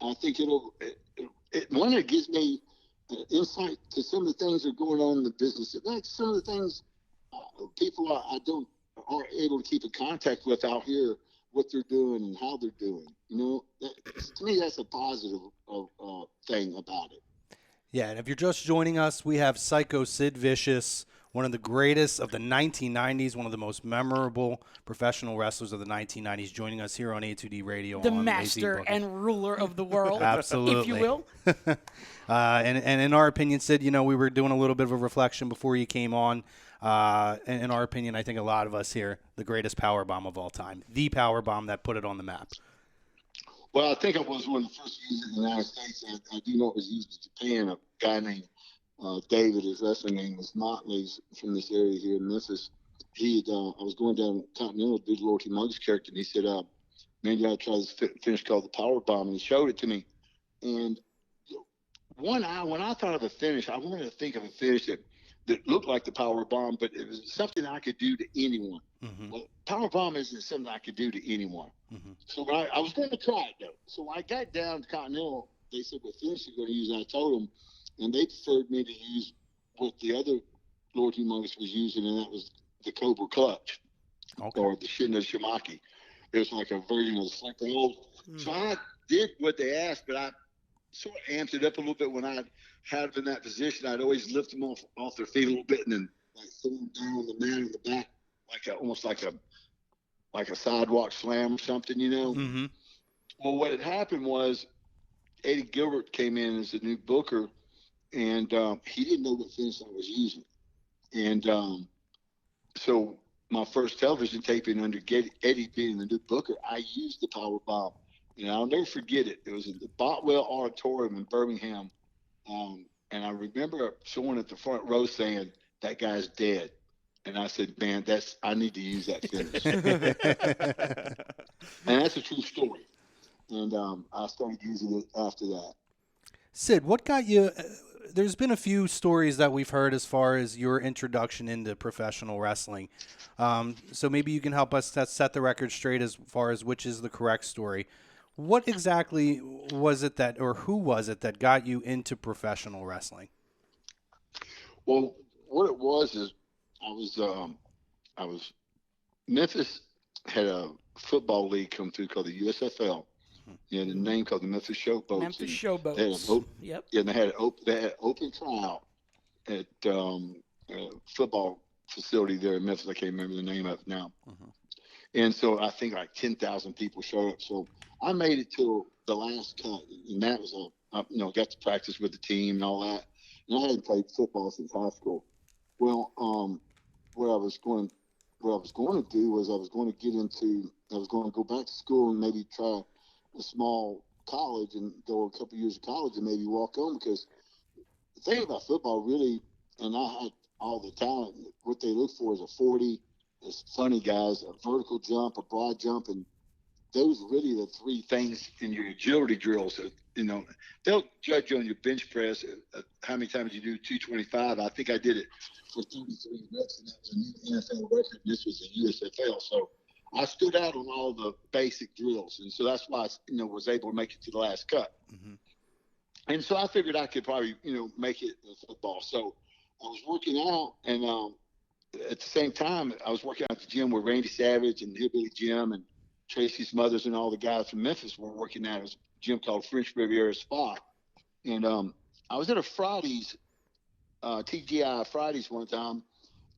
E: I think it gives me insight to some of the things that are going on in the business. Like some of the things people aren't able to keep in contact with out here, what they're doing and how they're doing. To me, that's a positive thing about it.
C: Yeah, and if you're just joining us, we have Sycho Sid Vicious, one of the greatest of the 1990s, one of the most memorable professional wrestlers of the 1990s, joining us here on A2D Radio.
D: The master and ruler of the world,
C: absolutely,
D: if you will.
C: And in our opinion, Sid, we were doing a little bit of a reflection before you came on. And in our opinion, I think a lot of us here, the greatest powerbomb of all time, the powerbomb that put it on the map.
E: Well, I think it was one of the first used in the United States. I do know it was used in Japan. A guy named David, his wrestling name was Motley's, from this area here in Memphis. I was going down Continental to do the Lord Muggs character, and he said, man, you got to try this finish called the Power Bomb, and he showed it to me. And when I thought of a finish, I wanted to think of a finish that looked like the power bomb, but it was something I could do to anyone.
C: Mm-hmm.
E: Well, power bomb isn't something I could do to anyone.
C: Mm-hmm.
E: So I was going to try it though. So when I got down to Continental, they said, "What finish you're going to use?" And I told them, and they preferred me to use what the other Lord Humongous was using, and that was the Cobra Clutch, or the Shin Shimaki. It was like a version of the sleeper hold. So I did what they asked, but I sort of amped it up a little bit when I had them in that position. I'd always lift them off their feet a little bit and then like throw them down on the man in the back, almost like a sidewalk slam or something, you know.
C: Mm-hmm.
E: Well, what had happened was Eddie Gilbert came in as the new booker, and he didn't know what finish I was using. And so my first television taping under Eddie being the new booker, I used the power bomb. And I'll never forget it. It was in the Botwell Auditorium in Birmingham. And I remember someone at the front row saying, "That guy's dead." And I said, "Man, I need to use that finish." And that's a true story. And I started using it after that.
C: Sid, what got you? There's been a few stories that we've heard as far as your introduction into professional wrestling. So maybe you can help us set the record straight as far as which is the correct story. What exactly was it or who was it that got you into professional wrestling?
E: Well, what it was is I was Memphis had a football league come through called the USFL. The name called the Memphis Showboats.
D: Memphis Showboats. Yep.
E: Yeah, and they had an open tryout at a football facility there in Memphis. I can't remember the name of it now. Mm-hmm. And so I think like 10,000 people showed up. So I made it to the last cut, and that was got to practice with the team and all that. And I hadn't played football since high school. Well, what I was going to do was I was going to go back to school and maybe try a small college and go a couple years of college and maybe walk on, because the thing about football really, and I had all the talent, what they look for is a 40, is funny guys, a vertical jump, a broad jump, and those are really the three things in your agility drills. They'll judge you on your bench press, how many times you do 225. I think I did it for 33 reps, and that was a new NFL record. This was a USFL, so I stood out on all the basic drills, and so that's why I was able to make it to the last cut. Mm-hmm. And so I figured I could probably make it in football. So I was working out, and at the same time I was working out at the gym where Randy Savage and Hillbilly Jim and Tracy Smothers and all the guys from Memphis were working at a gym called French Riviera Spa. And I was at a Fridays, TGI Fridays one time,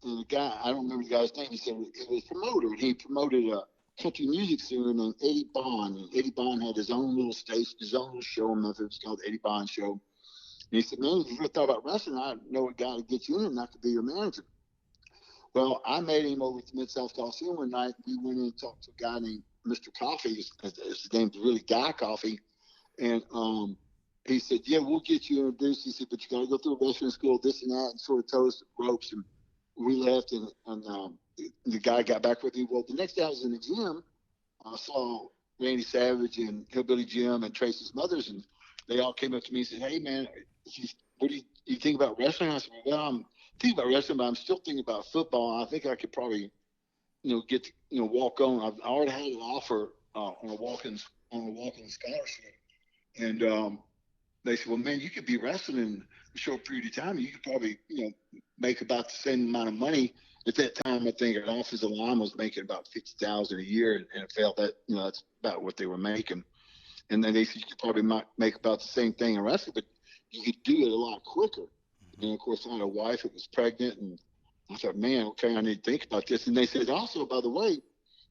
E: and the guy, I don't remember the guy's name, he said it was a promoter, and he promoted a country music singer named Eddie Bond. And Eddie Bond had his own little station, his own little show in Memphis. It was called the Eddie Bond Show. And he said, "Man, if you ever thought about wrestling, I know a guy to get you in and I could be your manager." Well, I met him over at the Mid-South Coliseum one night. We went in and talked to a guy named Mr. Coffee. His name's really Guy Coffee. And he said, "Yeah, we'll get you introduced." He said, "But you got to go through a wrestling school, this and that," and sort of told us the ropes. And we left, and the guy got back with me. Well, the next day I was in the gym. I saw Randy Savage and Hillbilly Jim and Tracy Smothers, and they all came up to me and said, "Hey, man, what do you think about wrestling?" I said, "Well, I'm thinking about wrestling, but I'm still thinking about football. I think I could probably, get to, walk on. I already had an offer on a walk-in scholarship." And they said, "Well, man, you could be wrestling in a short period of time. You could probably, make about the same amount of money." At that time, I think an offensive line was making about $50,000 a year, and it felt that that's about what they were making. And then they said you could probably make about the same thing in wrestling, but you could do it a lot quicker. And of course, I had a wife that was pregnant, and I thought, man, okay, I need to think about this. And they said, also, by the way,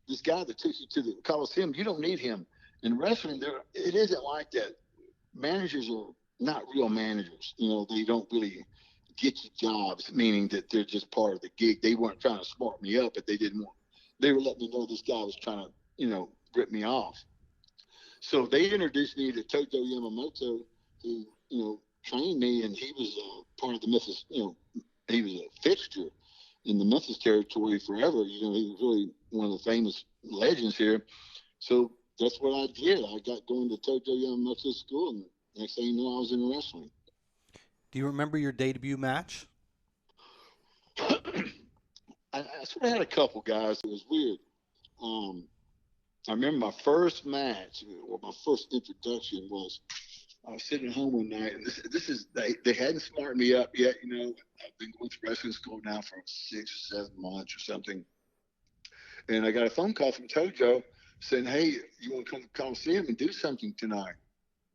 E: this guy that took you to the Coliseum, you don't need him. In wrestling, it isn't like that. Managers are not real managers. They don't really get you jobs, meaning that they're just part of the gig. They weren't trying to smart me up, but they were letting me know this guy was trying to, rip me off. So they introduced me to Tojo Yamamoto, who, trained me, and he was part of the Memphis, he was a fixture in the Memphis territory forever. He was really one of the famous legends here. So that's what I did. I got going to Tojo Yamamoto school, and next thing you know, I was in wrestling.
C: Do you remember your debut match?
E: I sort of had a couple guys. It was weird. I remember my first match, or my first introduction was I was sitting at home one night, and this is they hadn't smartened me up yet. You know, I've been going to wrestling school now for 6 or 7 months or something, and I got a phone call from Tojo saying, "Hey, you want to come to the Coliseum and do something tonight?"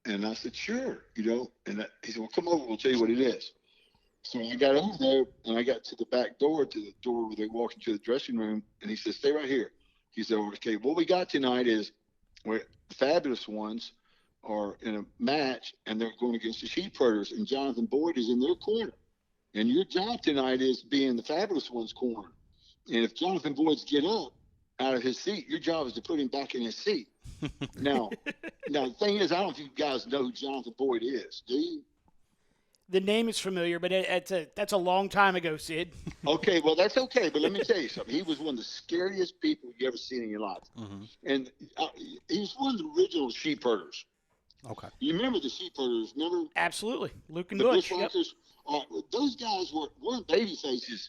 E: And I said, "Sure," you know. And he said, "Well, come over. We'll tell you what it is." So I got over there, and I got to the back door, to the door where they walk into the dressing room, and he said, "Stay right here." He said, "Okay, what we got tonight is we're the Fabulous Ones are in a match, and they're going against the Sheep Herders, and Jonathan Boyd is in their corner. And your job tonight is to be in the Fabulous Ones' corner. And if Jonathan Boyd's get up out of his seat, your job is to put him back in his seat." Now, the thing is, I don't know if you guys know who Jonathan Boyd is. Do you?
D: The name is familiar, but that's a long time ago, Sid.
E: Okay, well, that's okay. But let me tell you something. He was one of the scariest people you ever seen in your life.
C: Mm-hmm.
E: And he was one of the original Sheep Herders.
C: Okay.
E: You remember the Sheep Herders? Remember?
D: Absolutely. Luke and
E: The
D: Butch.
E: Bushwhackers? Those guys weren't baby faces.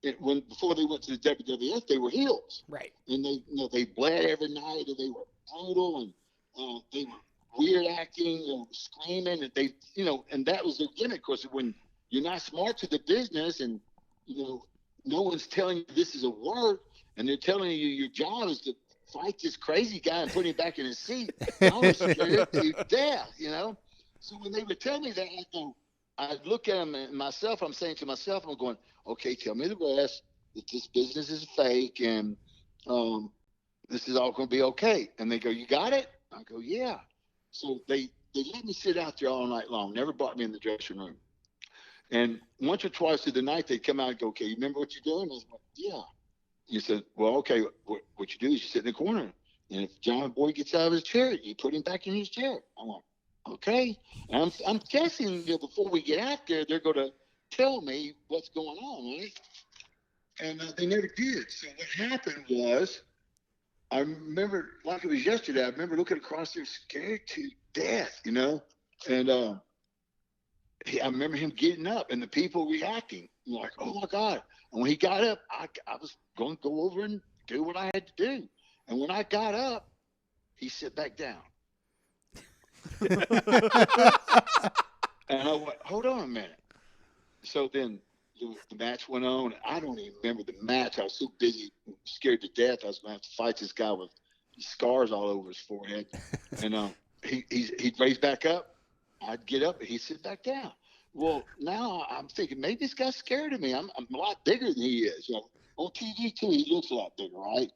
E: Before they went to the WWF, they were heels.
D: Right.
E: And they bled every night, and they were brutal, and they were weird acting, screaming, and and that was their gimmick. Of course, when you're not smart to the business, and no one's telling you this is a work, and they're telling you your job is to fight this crazy guy and put him back in his seat. I was scared to death, So when they would tell me that, I'd look at them and myself. I'm saying to myself, I'm going, "Okay, tell me the rest. That this business is fake, and this is all going to be okay." And they go, "You got it?" I go, "Yeah." So they let me sit out there all night long. Never brought me in the dressing room. And once or twice through the night, they'd come out and go, "Okay, you remember what you're doing?" I was like, "Yeah." You said, "Well, okay, what you do is you sit in the corner. And if John Boyd gets out of his chair, you put him back in his chair." I'm like, "Okay." And I'm guessing before we get out there, they're going to tell me what's going on, right? And they never did. So what happened was, I remember, like it was yesterday, I remember looking across there scared to death, And I remember him getting up and the people reacting, like, "Oh, my God." And when he got up, I was going to go over and do what I had to do. And when I got up, he sat back down. And I went, "Hold on a minute." So then the match went on. I don't even remember the match. I was so busy, scared to death. I was going to have to fight this guy with scars all over his forehead. And he'd raise back up. I'd get up and he'd sit back down. Well, now I'm thinking maybe this guy's scared of me. I'm a lot bigger than he is. On TV too, he looks a lot bigger, right?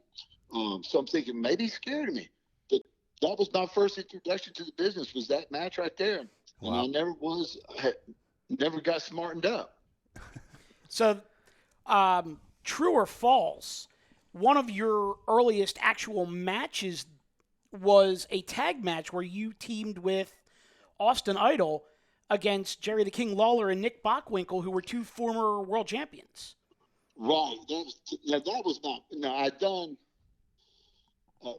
E: So I'm thinking maybe he's scared of me. But that was my first introduction to the business, was that match right there.
C: Wow.
E: And I never got smartened up.
D: So, true or false, one of your earliest actual matches was a tag match where you teamed with Austin Idol against Jerry the King Lawler and Nick Bockwinkel, who were 2 former world champions.
E: Right. That was not. Now, I'd done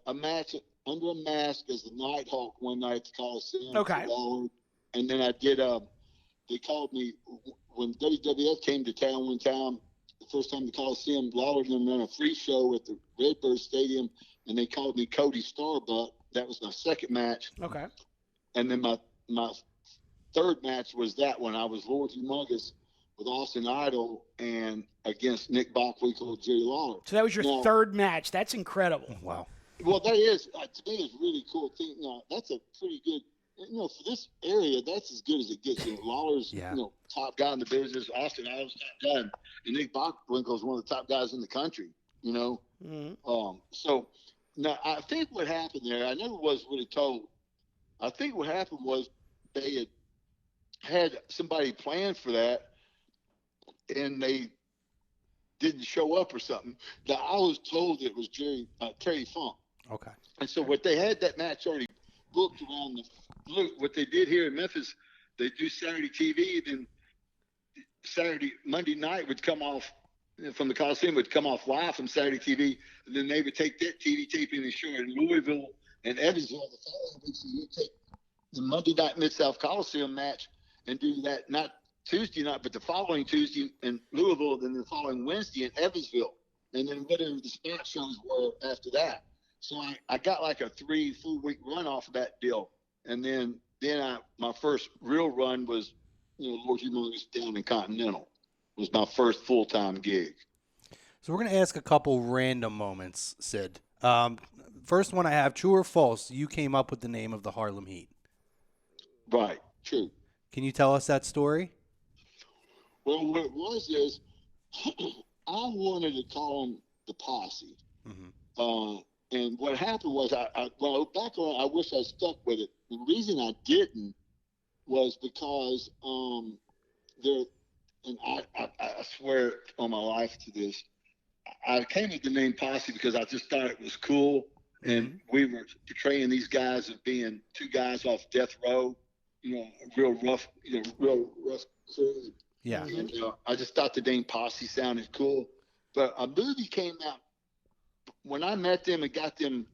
E: a match under a mask as the Nighthawk one night at the Coliseum.
D: Okay.
E: And then I did. They called me when WWF came to town one time. The first time the Coliseum, Lawler and them ran a free show at the Redbird Stadium, and they called me Cody Starbuck. That was my second match.
D: Okay.
E: And then my third match was that one. I was Lord Humongous with Austin Idol and against Nick Bockwinkel and Jerry Lawler.
D: So that was your third match. That's incredible.
C: Wow.
E: Well, that is, to me, is really cool. That's a pretty good, for this area, that's as good as it gets. Lawler's, top guy in the business. Austin Idol's top guy. And Nick Bockwinkel is one of the top guys in the country,
D: Mm-hmm.
E: So now I think what happened there, I never was really told. I think what happened was they had somebody planned for that, and they didn't show up or something. Now, I was told it was Terry Funk.
C: Okay.
E: And so what they had that match already booked around what they did here in Memphis, they do Saturday TV, then Monday night would come off from the Coliseum, would come off live from Saturday TV, and then they would take that TV taping and show it in Louisville and Evansville the following week. So you take the Monday night Mid-South Coliseum match and do that, not Tuesday night, but the following Tuesday in Louisville, then the following Wednesday in Evansville, and then whatever the spot shows were after that. So I got like a 3 full week run off of that deal, and then my first real run was, Lord Humongous down in Continental. It was my first full time gig.
C: So we're going to ask a couple random moments, Sid. First one I have, true or false, you came up with the name of the Harlem Heat.
E: Right, true.
C: Can you tell us that story?
E: Well, what it was is I wanted to call them the Posse. Mm-hmm. And what happened was when I look back on it, I wish I stuck with it. The reason I didn't was because I swear on my life to this, I came with the name Posse because I just thought it was cool. And we were portraying these guys as being 2 guys off death row, real rough crew.
C: Yeah.
E: And I just thought the name Posse sounded cool. But a movie came out when I met them and got them,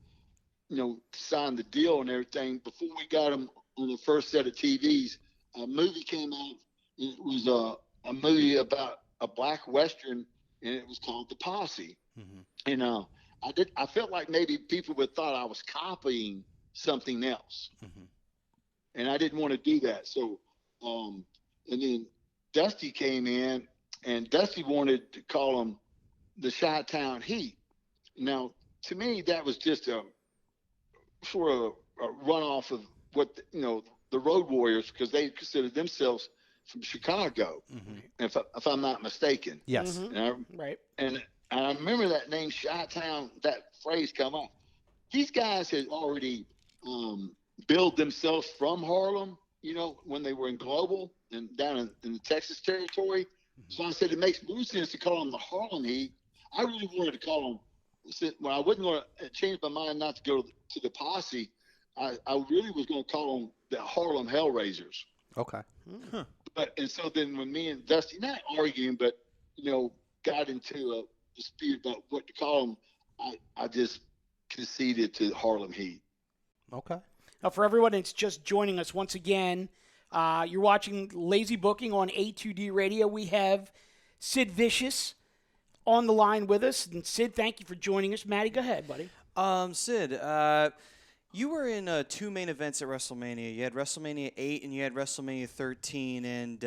E: signed the deal and everything. Before we got them on the first set of TVs, a movie came out. It was a movie about a black Western, and it was called The Posse. Mm-hmm. And I felt like maybe people would thought I was copying something else, and I didn't want to do that. So, and then Dusty came in, and Dusty wanted to call them the Chi-Town Heat. Now, to me, that was just a sort of a runoff of what the Road Warriors, because they considered themselves from Chicago, if I'm not mistaken.
C: Yes.
D: Right.
E: And I remember that name Chi-Town, that phrase come up. These guys had already billed themselves from Harlem, when they were in Global and down in the Texas territory. So I said it makes more sense to call them the Harlem Heat. I really wanted to call them, when I wasn't going to change my mind not to go to the Posse, I really was going to call them the Harlem Hellraisers.
C: Okay.
B: Huh.
E: And so then when me and Dusty, not arguing, but, got into a dispute about what to call them, I just conceded to Harlem Heat.
C: Okay.
D: Now, for everyone that's just joining us once again, you're watching Lazy Booking on A2D Radio. We have Sid Vicious on the line with us. And Sid, thank you for joining us. Maddie, go ahead, buddy.
B: Sid, you were in 2 main events at WrestleMania. You had WrestleMania 8 and you had WrestleMania 13. And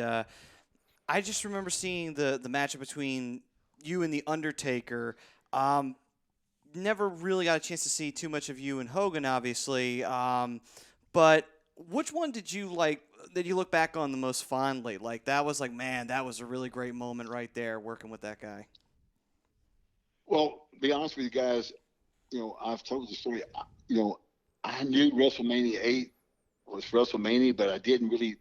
B: I just remember seeing the matchup between you and The Undertaker. Never really got a chance to see too much of you and Hogan, obviously. But which one did you look back on the most fondly? Like, that was man, that was a really great moment right there working with that guy.
E: Well, to be honest with you guys, I've told the story. I knew WrestleMania 8 was WrestleMania, but I didn't really.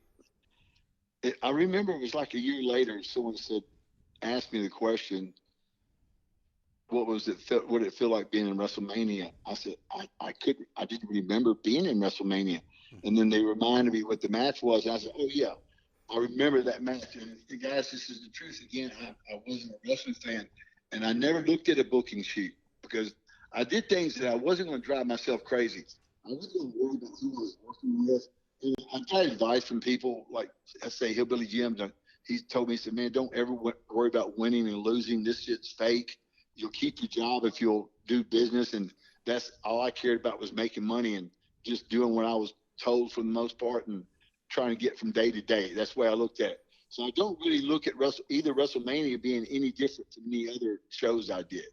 E: I remember it was like a year later, someone asked me the question, what would it feel like being in WrestleMania? I said, I didn't remember being in WrestleMania. And then they reminded me what the match was. And I said, oh, yeah, I remember that match. And guys, this is the truth again. I wasn't a wrestling fan. And I never looked at a booking sheet because I did things that I wasn't going to drive myself crazy. I wasn't going to worry about who I was working with. And I got advice from people like, I say, Hillbilly Jim. He told me, he said, man, don't ever worry about winning and losing. This shit's fake. You'll keep your job if you'll do business. And that's all I cared about was making money and just doing what I was told for the most part and trying to get from day to day. That's the way I looked at it. So I don't really look at either WrestleMania being any different from any other shows I did.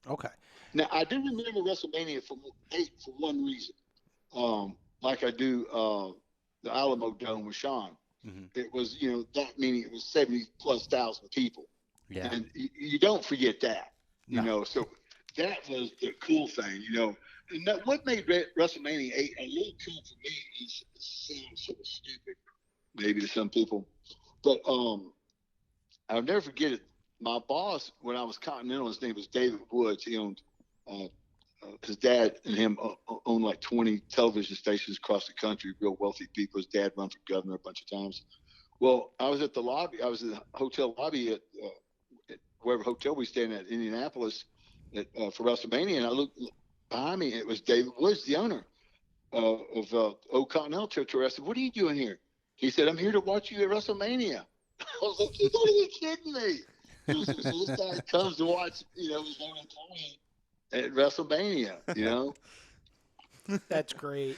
C: Okay.
E: Now, I do remember WrestleMania 8 for one reason. Like I do the Alamo Dome with Sean. Mm-hmm. It was, that meaning it was 70,000+ people.
C: Yeah.
E: And you don't forget that,
C: No.
E: So that was the cool thing, And what made WrestleMania 8 a little cool for me is it sounds sort of stupid, maybe to some people. But I'll never forget it. My boss, when I was Continental, his name was David Woods. He owned, his dad and him owned like 20 television stations across the country, real wealthy people. His dad run for governor a bunch of times. Well, I was at the lobby. I was in the hotel lobby at wherever hotel we stayed at Indianapolis for WrestleMania, and I looked behind me. It was David Woods, the owner of Old Continental Territory. I said, "What are you doing here?" He said, "I'm here to watch you at WrestleMania." I was like, you gotta be kidding me. This guy comes to watch, his own opponent at WrestleMania,
D: That's great.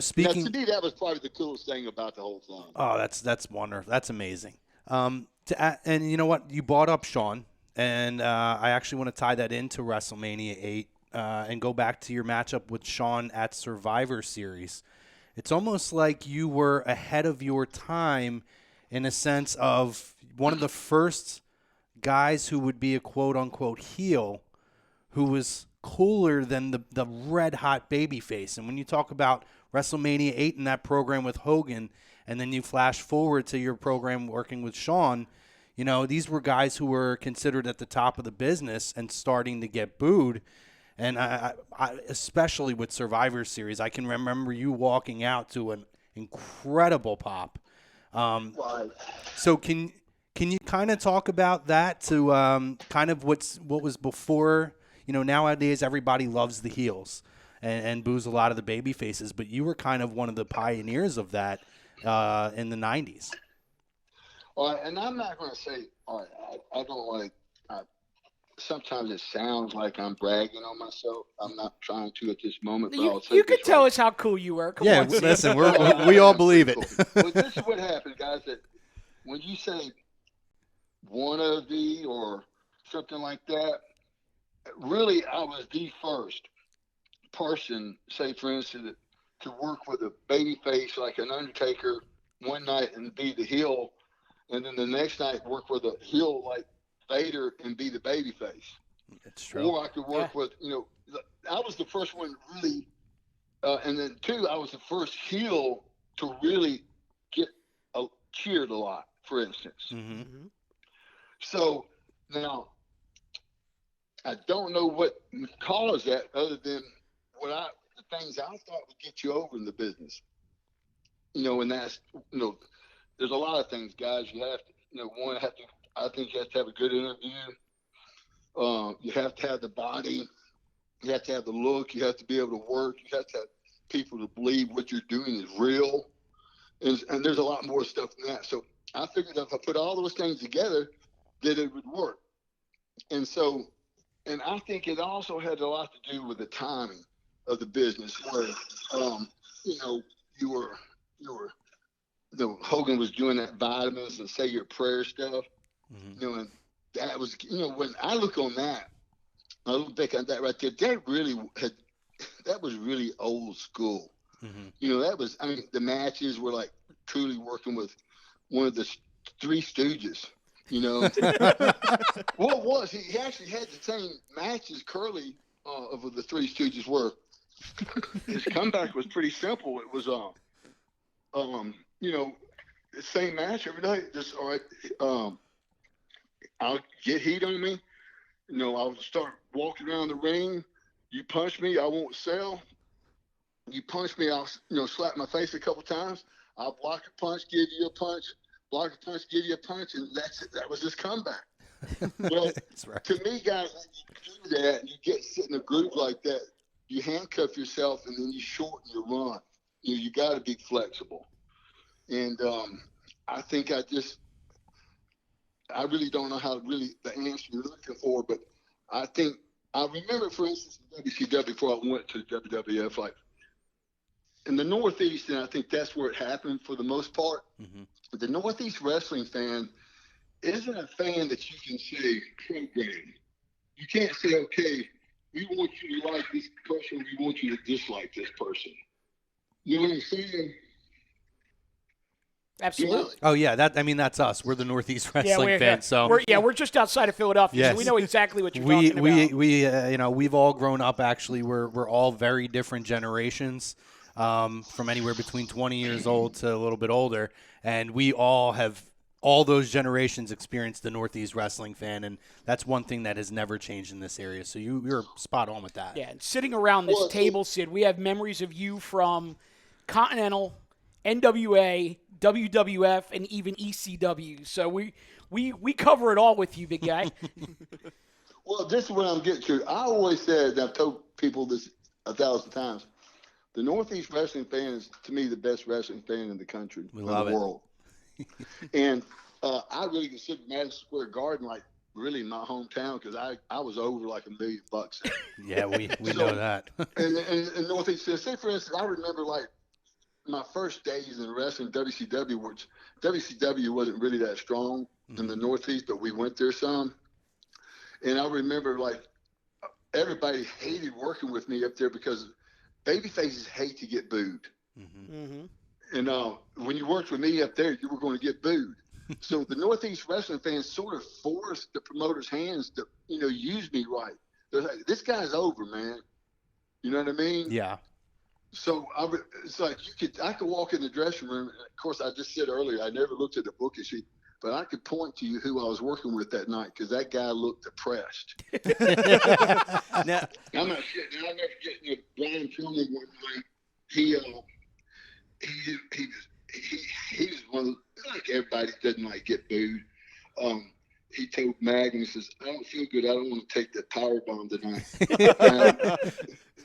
C: Speaking.
E: Now, to me, that was probably the coolest thing about the whole thing.
C: Oh, that's wonderful. That's amazing. And you know what? You brought up Shawn, and I actually want to tie that into WrestleMania 8 and go back to your matchup with Shawn at Survivor Series. It's almost like you were ahead of your time in a sense of one of the first guys who would be a quote-unquote heel who was cooler than the red-hot babyface. And when you talk about WrestleMania 8 and that program with Hogan, and then you flash forward to your program working with Shawn, these were guys who were considered at the top of the business and starting to get booed. And I especially with Survivor Series, I can remember you walking out to an incredible pop. So can you kind of talk about that to kind of what was before? Nowadays everybody loves the heels and boos a lot of the baby faces, but you were kind of one of the pioneers of that in the 90s.
E: All right, and I'm not going to say, all right, I don't want to. Sometimes it sounds like I'm bragging on myself. I'm not trying to at this moment. But
D: You could tell us how cool you were. Come on, Sid.
C: Listen, we all believe it.
E: Well, this is what happened, guys. That when you say wannabe or something like that, really, I was the first person, say for instance, to work with a baby face like an Undertaker one night and be the heel, and then the next night work with a heel like Vader and be the baby face.
C: It's true.
E: Or I could work with, I was the first one really, and then two, I was the first heel to really get cheered a lot, for instance.
C: Mm-hmm.
E: So now, I don't know what caused that other than the things I thought would get you over in the business. And that's, there's a lot of things, guys. You have to, I think you have to have a good interview. You have to have the body. You have to have the look. You have to be able to work. You have to have people to believe what you're doing is real. And there's a lot more stuff than that. So I figured if I put all those things together, that it would work. And I think it also had a lot to do with the timing of the business where, Hogan was doing that vitamins and say your prayer stuff.
C: Mm-hmm.
E: And that was, when I look on that, I look back at that right there, that was really old school.
C: Mm-hmm.
E: That was, the matches were like truly working with one of the Three Stooges, Well, it was. He actually had the same matches Curly of the Three Stooges were. His comeback was pretty simple. It was, the same match every night. Just, all right, I'll get heat on me. I'll start walking around the ring. You punch me, I won't sell. You punch me, I'll slap my face a couple times. I'll block a punch, give you a punch. Block a punch, give you a punch, and that's it. That was his comeback. Well,
C: right.
E: To me, guys, when you do that, and you get sit in a groove like that, you handcuff yourself, and then you shorten your run. You got to be flexible. And I think I really don't know how the answer you're looking for, but I think I remember, for instance, in WCW before I went to WWF, like in the Northeast, and I think that's where it happened for the most part.
C: Mm-hmm.
E: The Northeast wrestling fan isn't a fan that you can say program. You can't say, okay, we want you to like this person, we want you to dislike this person. You know what I'm saying?
D: Absolutely.
C: Oh yeah, that's us. We're the Northeast wrestling fans. So
D: we're just outside of Philadelphia,
C: yes.
D: So we know exactly what you're talking about.
C: We've all grown up. Actually, we're all very different generations, from anywhere between 20 years old to a little bit older, and we all have all those generations experienced the Northeast wrestling fan, and that's one thing that has never changed in this area. So you're spot on with that.
D: Yeah, and sitting around this table, Sid, we have memories of you from Continental, NWA, WWF, and even ECW. So we cover it all with you, big guy.
E: Well, this is what I'm getting to. I always said, and I've told people this 1,000 times, the Northeast wrestling fan is, to me, the best wrestling fan in the country,
C: We love
E: in the
C: it.
E: world. And I really consider Madison Square Garden like really my hometown because I was over like $1 million there.
C: Yeah, we
E: So,
C: know that.
E: and Northeast, say for instance, I remember like my first days in wrestling, WCW, which WCW wasn't really that strong in the Northeast, but we went there some. And I remember like everybody hated working with me up there because babyfaces hate to get booed. And when you worked with me up there, you were going to get booed. So the Northeast wrestling fans sort of forced the promoters' hands to, use me right. They're like, this guy's over, man. You know what I mean?
C: Yeah.
E: So it's like I could walk in the dressing room. And of course, I just said earlier, I never looked at the booking sheet, but I could point to you who I was working with that night because that guy looked depressed.
B: Now,
E: I'm not shitting. I'll never forget Brian Pillman one night. He was one of like everybody doesn't like get booed. He told Magnus, he says, I don't feel good. I don't want to take that power bomb tonight.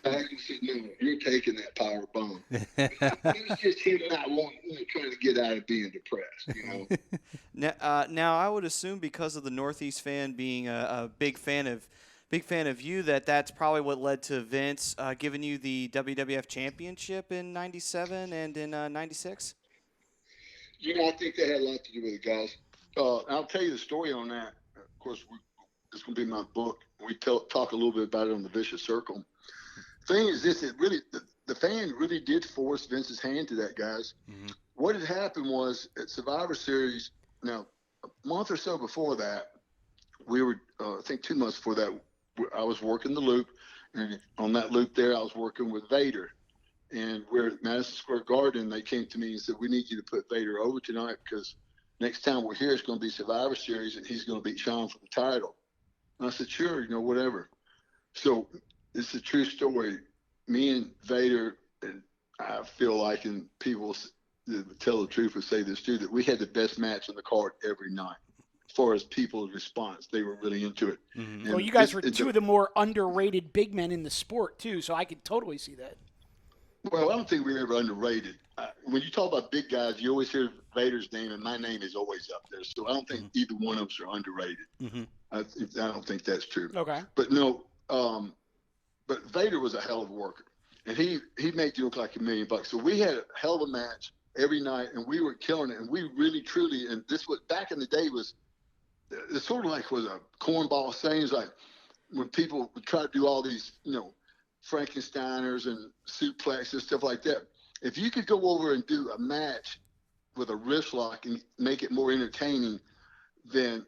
E: Magnus said, no, you're taking that power bomb. It was just him not wanting, trying to get out of being depressed,
B: Now I would assume because of the Northeast fan being a big fan of you, that's probably what led to Vince giving you the WWF Championship in '97 and in '96.
E: I think that had a lot to do with it, guys. I'll tell you the story on that. Of course, it's going to be in my book. We talk a little bit about it on the Vicious Circle. Thing is this, the fan really did force Vince's hand to that, guys. What had happened was at Survivor Series, now a month or so before that, we were, I think 2 months before that, I was working the loop, and on that loop there, I was working with Vader. And we're at Madison Square Garden. They came to me and said, we need you to put Vader over tonight because next time we're here, it's going to be Survivor Series, and he's going to beat Shawn for the title. And I said, sure, whatever. So it's a true story. Me and Vader, and I feel like, and people tell the truth and say this too, that we had the best match on the card every night. As far as people's response, they were really into it.
D: Well, you guys were two of the more underrated big men in the sport too, so I could totally see that.
E: Well, I don't think we were ever underrated. When you talk about big guys, you always hear Vader's name, and my name is always up there. So I don't think either one of us are underrated. I don't think that's true.
D: Okay.
E: But no, but Vader was a hell of a worker, and he made you look like $1 million. So we had a hell of a match every night, and we were killing it. And we really, truly, and this was back in the day was, it sort of like was a cornball saying, like when people would try to do all these, Frankensteiners and suplexes, stuff like that. If you could go over and do a match with a wrist lock and make it more entertaining than,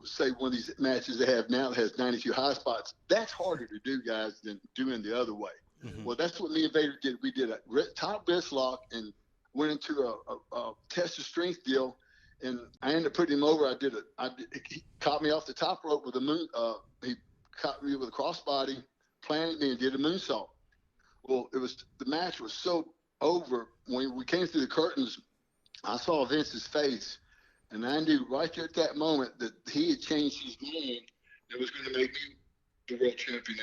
E: say one of these matches they have now that has 92 high spots, that's harder to do, guys, than doing the other way. Well, that's what me and Vader did. We did a top wrist lock and went into a test of strength deal, and I ended up putting him over. He caught me off the top rope with a moon. He caught me with a crossbody, planted me, and did a moonsault. Well, the match was so over. When we came through the curtains, I saw Vince's face, and I knew right there at that moment that he had changed his mind and was going to make me the world champion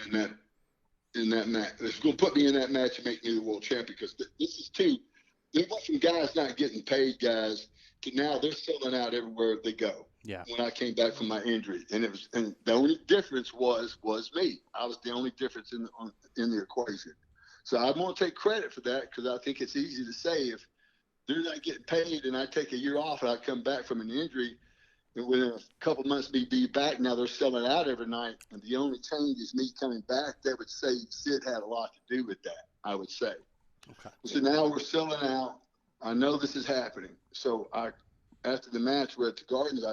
E: in that match. It was going to put me in that match and make me the world champion because this is there went from guys not getting paid, guys, to now they're selling out everywhere they go.
C: Yeah.
E: When I came back from my injury, and the only difference was me. I was the only difference in the equation. So I'm going to take credit for that because I think it's easy to say if they're not getting paid and I take a year off and I come back from an injury, and within a couple months me be back, now they're selling out every night, and the only change is me coming back. That would say Sid had a lot to do with that, I would say. Okay. So now we're selling out. I know this is happening. So after the match, we're at the Gardens.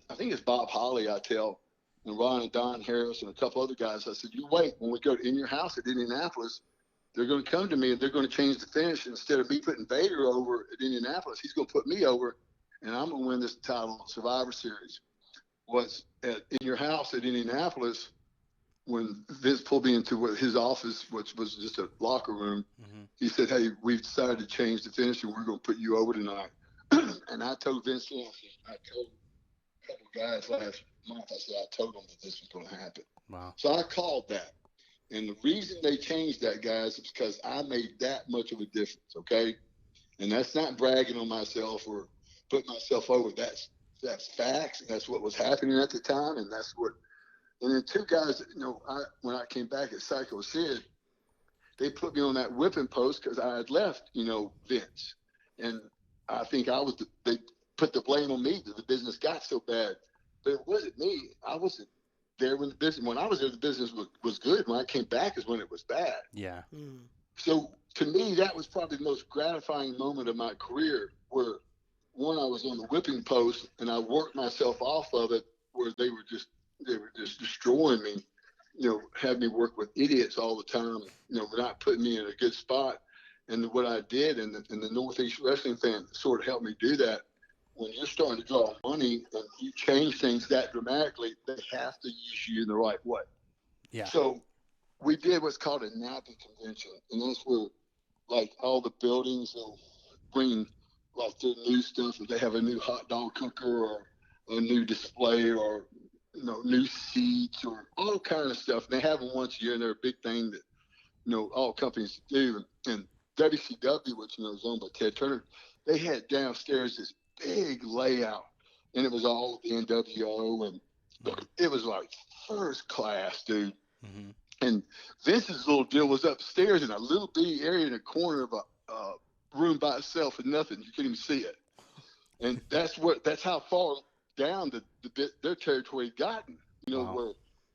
E: I think it's Bob Holly, I tell, and Ron and Don Harris and a couple other guys. I said, you wait. When we go in your house at Indianapolis, they're going to come to me and they're going to change the finish. Instead of me putting Vader over at Indianapolis, he's going to put me over, and I'm going to win this title on Survivor Series. Was in your house at Indianapolis when Vince pulled me into his office, which was just a locker room. He said, hey, we've decided to change the finish, and we're going to put you over tonight. And I told Vince, I told a couple guys last month, I said, I told them that this was going to happen.
C: Wow.
E: So I called that. And the reason they changed that, guys, is because I made that much of a difference, okay? And that's not bragging on myself or putting myself over. that's facts. And that's what was happening at the time, and that's what. And then two guys, when I came back at Sycho Sid, they put me on that whipping post because I had left, Vince, and I think they put the blame on me that the business got so bad, but it wasn't me. I wasn't there when the business. When I was there, the business was good. When I came back is when it was bad.
C: Yeah.
E: So to me, that was probably the most gratifying moment of my career, where one, I was on the whipping post and I worked myself off of it, where they were just destroying me, had me work with idiots all the time, not putting me in a good spot. And what I did, and the Northeast Wrestling fan sort of helped me do that. When you're starting to draw money and you change things that dramatically, they have to use you in the right way.
C: Yeah.
E: So we did what's called a NAPI convention, and that's where, like, all the buildings will bring, like, their new stuff. If they have a new hot dog cooker or a new display or, new seats or all kind of stuff. They have them once a year, and they're a big thing that, all companies do. And WCW, which, is owned by Ted Turner, they had downstairs this big layout, and it was all the NWO, and it was like first class, dude.
C: Mm-hmm.
E: And Vince's little deal was upstairs in a little bitty area in a corner of a room by itself, and nothing. You couldn't even see it. And that's how far down their territory had gotten.
C: Wow.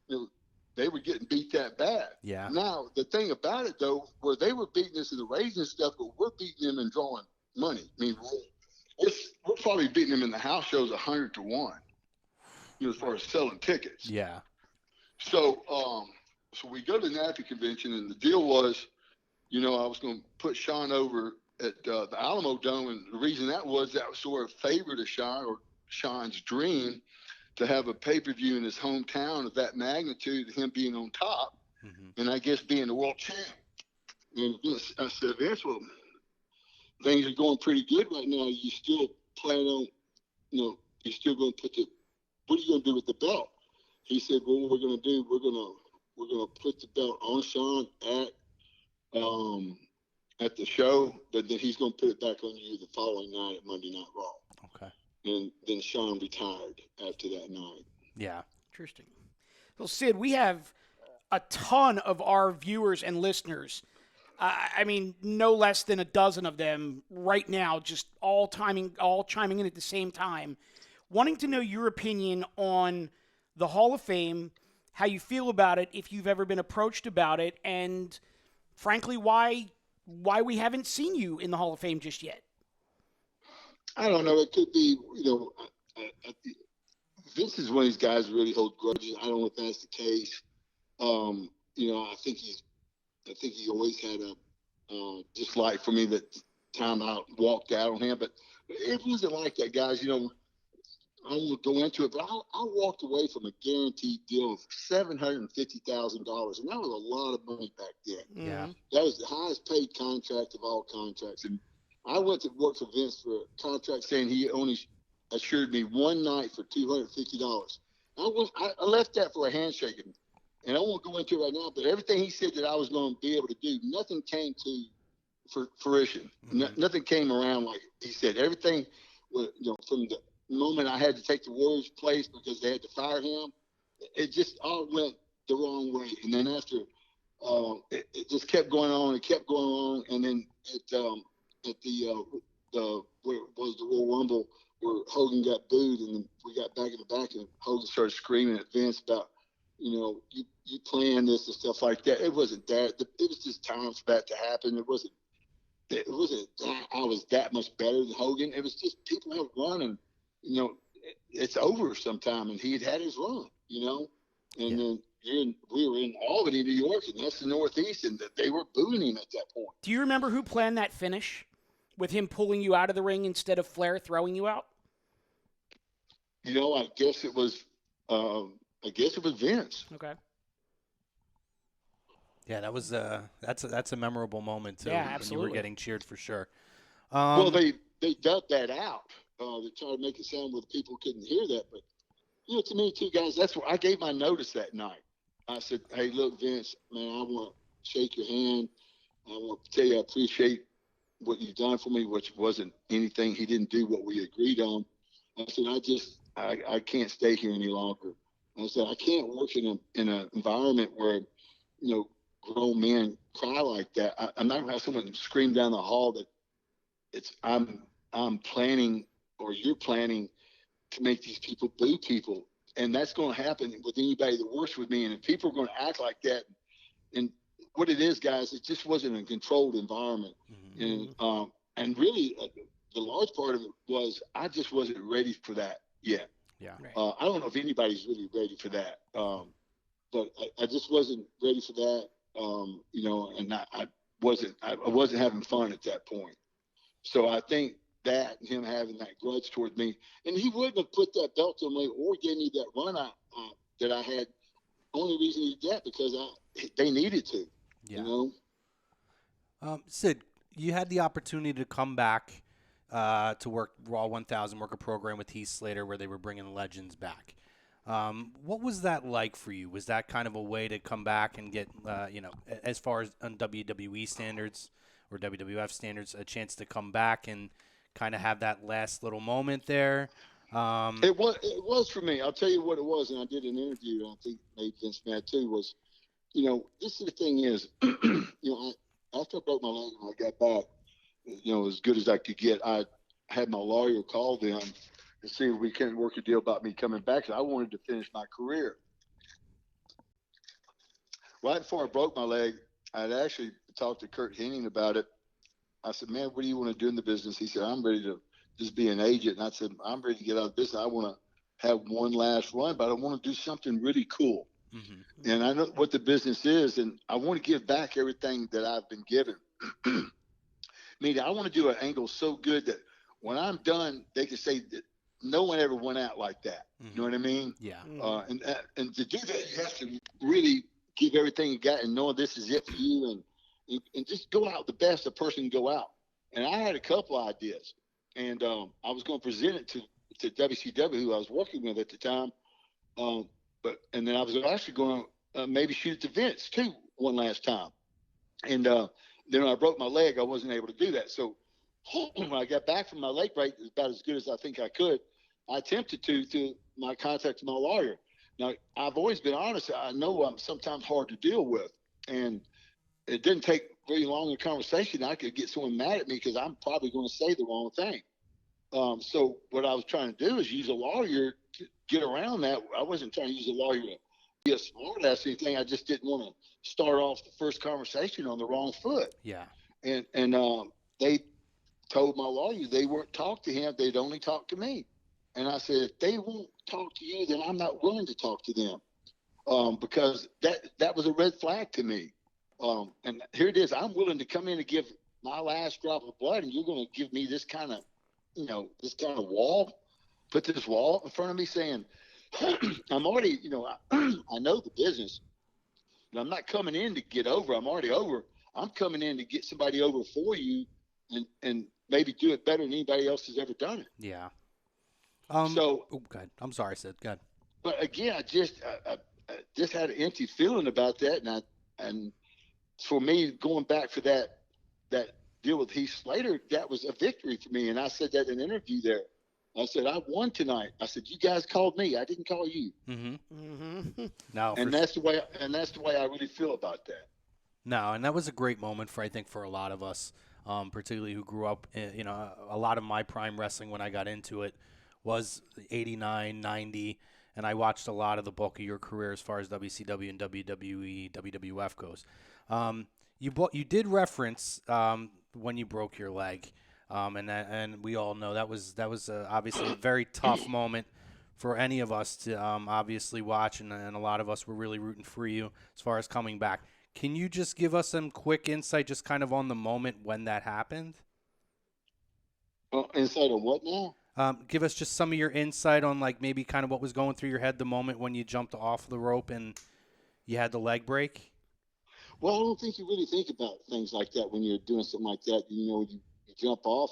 E: Where they were getting beat that bad.
C: Yeah.
E: Now the thing about it, though, where they were beating us in the ratings and stuff, but we're beating them and drawing money. I mean, we're probably beating them in the house shows 100-1. As far as selling tickets.
C: Yeah.
E: So we go to the NAPI convention, and the deal was, I was going to put Sean over at the Alamo Dome, and the reason that was sort of favor to Sean, or Sean's dream, to have a pay-per-view in his hometown of that magnitude, him being on top, and I guess being the world champ. And I said, Vince, well, things are going pretty good right now. You still plan on, you're still going to what are you going to do with the belt? He said, well, what we're going to do, we're going to put the belt on Sean at the show, but then he's going to put it back on you the following night at Monday Night Raw.
C: Okay.
E: And then Sean retired after that night.
C: Yeah.
D: Interesting. Well, Sid, we have a ton of our viewers and listeners. I mean, no less than a dozen of them right now, just all chiming in at the same time, wanting to know your opinion on the Hall of Fame, how you feel about it, if you've ever been approached about it, and frankly, why we haven't seen you in the Hall of Fame just yet.
E: I don't know. It could be, Vince is one of these guys who really hold grudges. I don't know if that's the case. I think he always had a dislike for me that time I walked out on him, but it wasn't like that, guys. I won't go into it, but I walked away from a guaranteed deal of $750,000, and that was a lot of money back then.
C: Yeah.
E: That was the highest paid contract of all contracts, and I went to work for Vince for a contract saying he only assured me one night for $250. I left that for a handshake, and I won't go into it right now, but everything he said that I was going to be able to do, nothing came to fruition. Nothing came around like he said. Everything, from the moment I had to take the Warriors' place because they had to fire him, it just all went the wrong way. And then after, it just kept going on and kept going on, and then at the where it was the Royal Rumble, where Hogan got booed, and we got back in the back, and Hogan started screaming at Vince about, you planned this and stuff like that. It wasn't that. It was just time for that to happen. It wasn't that I was that much better than Hogan. It was just people have run, and it's over sometime, and he had his run, and then we were in Albany, New York, and that's the Northeast, and they were booing him at that point.
D: Do you remember who planned that finish with him pulling you out of the ring instead of Flair throwing you out?
E: I guess it was Vince.
D: Okay.
C: Yeah, that was that's a memorable moment too.
D: Yeah,
C: when
D: absolutely.
C: you were getting cheered for sure.
E: Well, they dubbed that out. They tried to make it sound where the people couldn't hear that, but to me too, guys, that's where I gave my notice that night. I said, "Hey, look, Vince, man, I want to shake your hand. I want to tell you I appreciate what you've done for me, which wasn't anything. He didn't do what we agreed on. I said, I can't stay here any longer. I said, I can't work in an environment where, grown men cry like that. I'm not gonna have someone scream down the hall that I'm planning or you're planning to make these people boo people. And that's going to happen with anybody that works with me. And if people are going to act like that, and what it is, guys, it just wasn't a controlled environment. Mm-hmm. And really, the large part of it was I just wasn't ready for that yet.
C: Yeah.
E: I don't know if anybody's really ready for that. But I just wasn't ready for that. And I wasn't having fun at that point. So I think that him having that grudge toward me, and he wouldn't have put that belt on me or gave me that run that I had. Only reason he did that because they needed to. Yeah.
C: Sid, you had the opportunity to come back to work Raw 1000, work a program with Heath Slater where they were bringing legends back. What was that like for you? Was that kind of a way to come back and get, as far as on WWE standards or WWF standards, a chance to come back and kind of have that last little moment there?
E: It was for me. I'll tell you what it was, and I did an interview, and I think maybe Vince Matt too, was, this is the thing is, after I broke my leg and I got back, as good as I could get, I had my lawyer call them to see if we can work a deal about me coming back. So I wanted to finish my career. Right before I broke my leg, I'd actually talked to Kurt Hennig about it. I said, man, what do you want to do in the business? He said, I'm ready to just be an agent. And I said, I'm ready to get out of business. I want to have one last run, but I want to do something really cool. Mm-hmm. And I know what the business is, and I want to give back everything that I've been given. Meaning I want to do an angle so good that when I'm done, they can say that no one ever went out like that. Mm-hmm. You know what I mean?
C: Yeah.
E: And to do that, you have to really give everything you got and know this is it for you, and just go out the best a person can go out. And I had a couple ideas, and I was going to present it to WCW, who I was working with at the time. And then I was actually going to maybe shoot it to Vince too one last time. And then when I broke my leg, I wasn't able to do that. So when I got back from my leg break, about as good as I think I could, I attempted to my contact my lawyer. Now, I've always been honest. I know I'm sometimes hard to deal with. And it didn't take very long a conversation. I could get someone mad at me because I'm probably going to say the wrong thing. So what I was trying to do is use a lawyer to get around that. I wasn't trying to use a lawyer to be a smart ass or anything. I just didn't want to start off the first conversation on the wrong foot.
C: Yeah.
E: And they told my lawyer they weren't talk to him. They'd only talk to me. And I said, if they won't talk to you, then I'm not willing to talk to them. Because that was a red flag to me. And here it is. I'm willing to come in and give my last drop of blood, and you're going to give me this kind of, wall, put this wall in front of me saying, I'm already, I know the business, but I'm not coming in to get over. I'm already over. I'm coming in to get somebody over for you and maybe do it better than anybody else has ever done it.
C: Yeah.
E: Good.
C: I'm sorry, Sid. Good.
E: But again, I just had an empty feeling about that. And for me, going back for that deal with Heath Slater, that was a victory for me. And I said that in an interview there. I said, I won tonight. I said, you guys called me. I didn't call you.
C: Mm-hmm. Mm-hmm. No,
E: and that's the way I really feel about that.
C: No, and that was a great moment for a lot of us, particularly who grew up, a lot of my prime wrestling when I got into it was 89, 90, and I watched a lot of the bulk of your career as far as WCW and WWE, WWF goes. You did reference when you broke your leg, and we all know that was obviously a very tough moment for any of us to obviously watch, and a lot of us were really rooting for you as far as coming back. Can you just give us some quick insight, just kind of on the moment when that happened?
E: Insight on what now?
C: Give us just some of your insight on maybe kind of what was going through your head the moment when you jumped off the rope and you had the leg break.
E: Well, I don't think you really think about things like that when you're doing something like that. You jump off.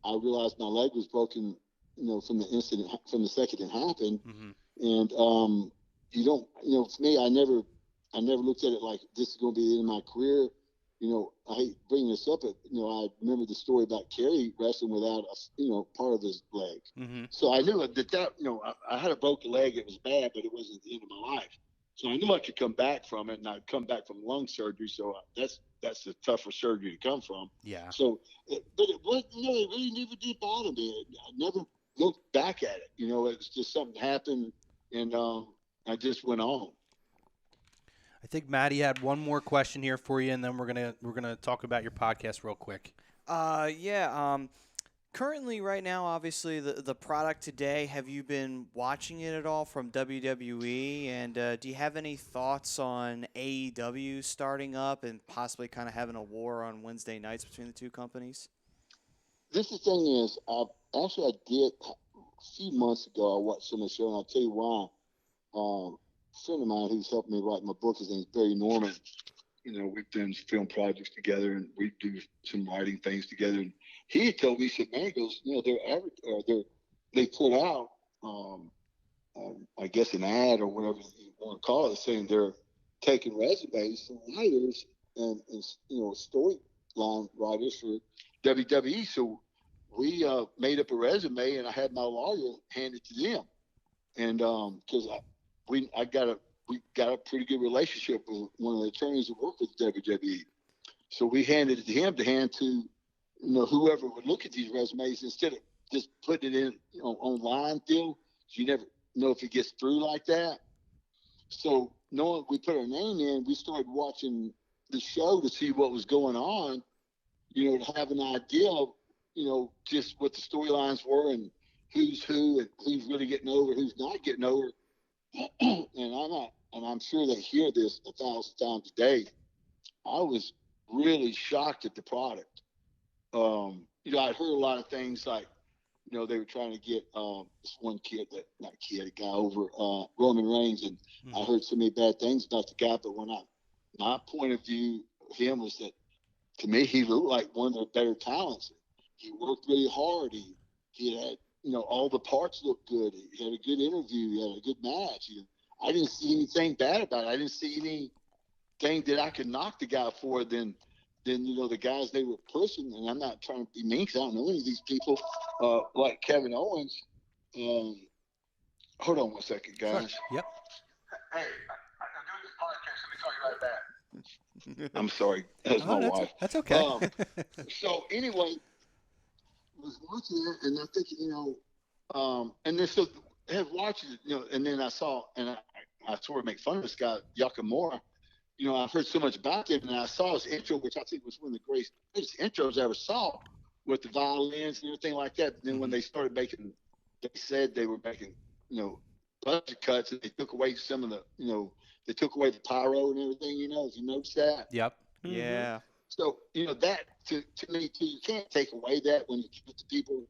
E: I realized my leg was broken, from the incident, from the second it happened. Mm-hmm. And you don't, for me, I never looked at it like this is going to be the end of my career. I hate bringing this up, but I remember the story about Kerry wrestling without part of his leg.
C: Mm-hmm.
E: So I knew that I had a broken leg. It was bad, but it wasn't the end of my life. So I knew I could come back from it, and I'd come back from lung surgery. So that's the tougher surgery to come from.
C: Yeah.
E: So, but it was, it really never did bother me. I never looked back at it. It was just something happened, and I just went on.
C: I think Maddie had one more question here for you, and then we're gonna talk about your podcast real quick.
B: Currently, right now, obviously, the product today, have you been watching it at all from WWE? And do you have any thoughts on AEW starting up and possibly kind of having a war on Wednesday nights between the two companies?
E: This the thing is, I did a few months ago. I watched some of the show, and I'll tell you why. A friend of mine who's helped me write my book, his name's Barry Norman. We've done film projects together, and we do some writing things together. And he had told me, he said, man, he goes, they put out, I guess, an ad or whatever you want to call it, saying they're taking resumes from writers and storyline writers for WWE. So we made up a resume, and I had my lawyer hand it to them, and because we got a pretty good relationship with one of the attorneys that work with WWE. So we handed it to him to hand to, whoever would look at these resumes instead of just putting it in, online deal. You never know if it gets through like that. So knowing we put our name in, we started watching the show to see what was going on, to have an idea of, just what the storylines were and who's who and who's really getting over, who's not getting over. And I'm sure they hear this 1,000 times a day. I was really shocked at the product. I'd heard a lot of things like, they were trying to get this one kid, a guy over Roman Reigns, and I heard so many bad things about the guy. But my point of view of him was that, to me, he looked like one of their better talents. He worked really hard. He had, all the parts looked good. He had a good interview. He had a good match. I didn't see anything bad about it. I didn't see anything that I could knock the guy for than the guys they were pushing. And I'm not trying to be mean because I don't know any of these people, like Kevin Owens. Hold on one second, guys.
C: Sure. Yep.
E: Hey, I'm doing this podcast. Let me call you right back. I'm sorry. That's my wife.
C: That's okay.
E: So anyway, I was watching it, and I think, and then so I had watched it, and then I saw, and I sort of make fun of this guy, Yakamura. I've heard so much about him, and I saw his intro, which I think was one of the greatest intros I ever saw, with the violins and everything like that. And then when they started they said they were making, budget cuts, and they took away some of the, they took away the pyro and everything, if you noticed that.
C: Yep.
B: Mm-hmm. Yeah.
E: So, that, to me, too, you can't take away that when you give it to people.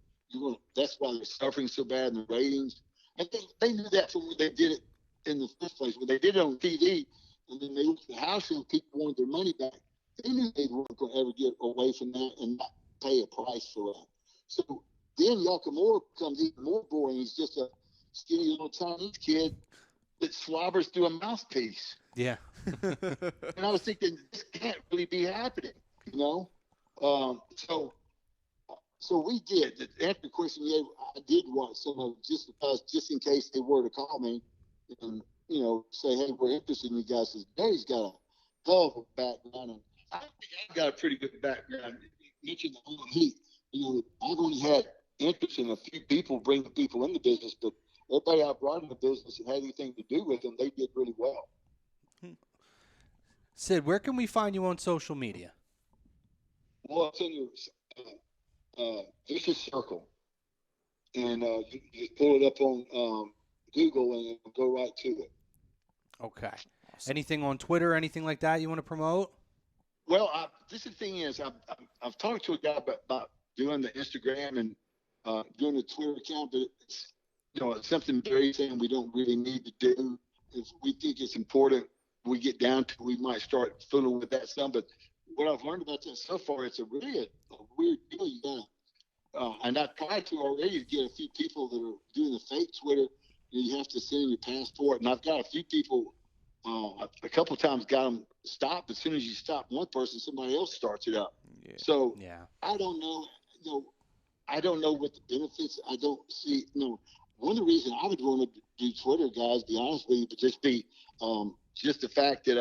E: That's why they're suffering so bad in the ratings. And they knew that from when they did it in the first place. When they did it on TV, and then they looked at the house and people wanted their money back, they knew they weren't going to ever get away from that and not pay a price for that. So then Yakamura becomes even more boring. He's just a skinny little Chinese kid that slobbers through a mouthpiece.
C: Yeah.
E: And I was thinking, this can't really be happening, So we did. To answer the question, I did want some of it just in case they were to call me and, say, hey, we're interested in you guys. Because Barry's got a hell of a background. And I think I've got a pretty good background. You mentioned the whole heat. I've only had interest in a few people, bringing people in the business, but everybody I brought in the business and had anything to do with them, they did really well.
C: Sid, where can we find you on social media?
E: Well, it's in your Vicious Circle. And you just pull it up on Google and it'll go right to it.
C: Okay. Awesome. Anything on Twitter, anything like that you want to promote?
E: Well, the thing is, I've talked to a guy about doing the Instagram and doing the Twitter account, but it's, it's something very thing we don't really need to do. If we think it's important, we get down to, we might start fiddling with that some. But what I've learned about that so far, it's a really a weird deal. You gotta, and I've tried to already get a few people that are doing the fake Twitter. You have to send in your passport, and I've got a few people a couple of times got them stopped. As soon as you stop one person, somebody else starts it up.
B: Yeah.
E: So
C: Yeah.
E: I don't know. I don't know what the benefits. I don't see. One of the reasons I would want to do Twitter, guys, be honest with you, but just be just the fact that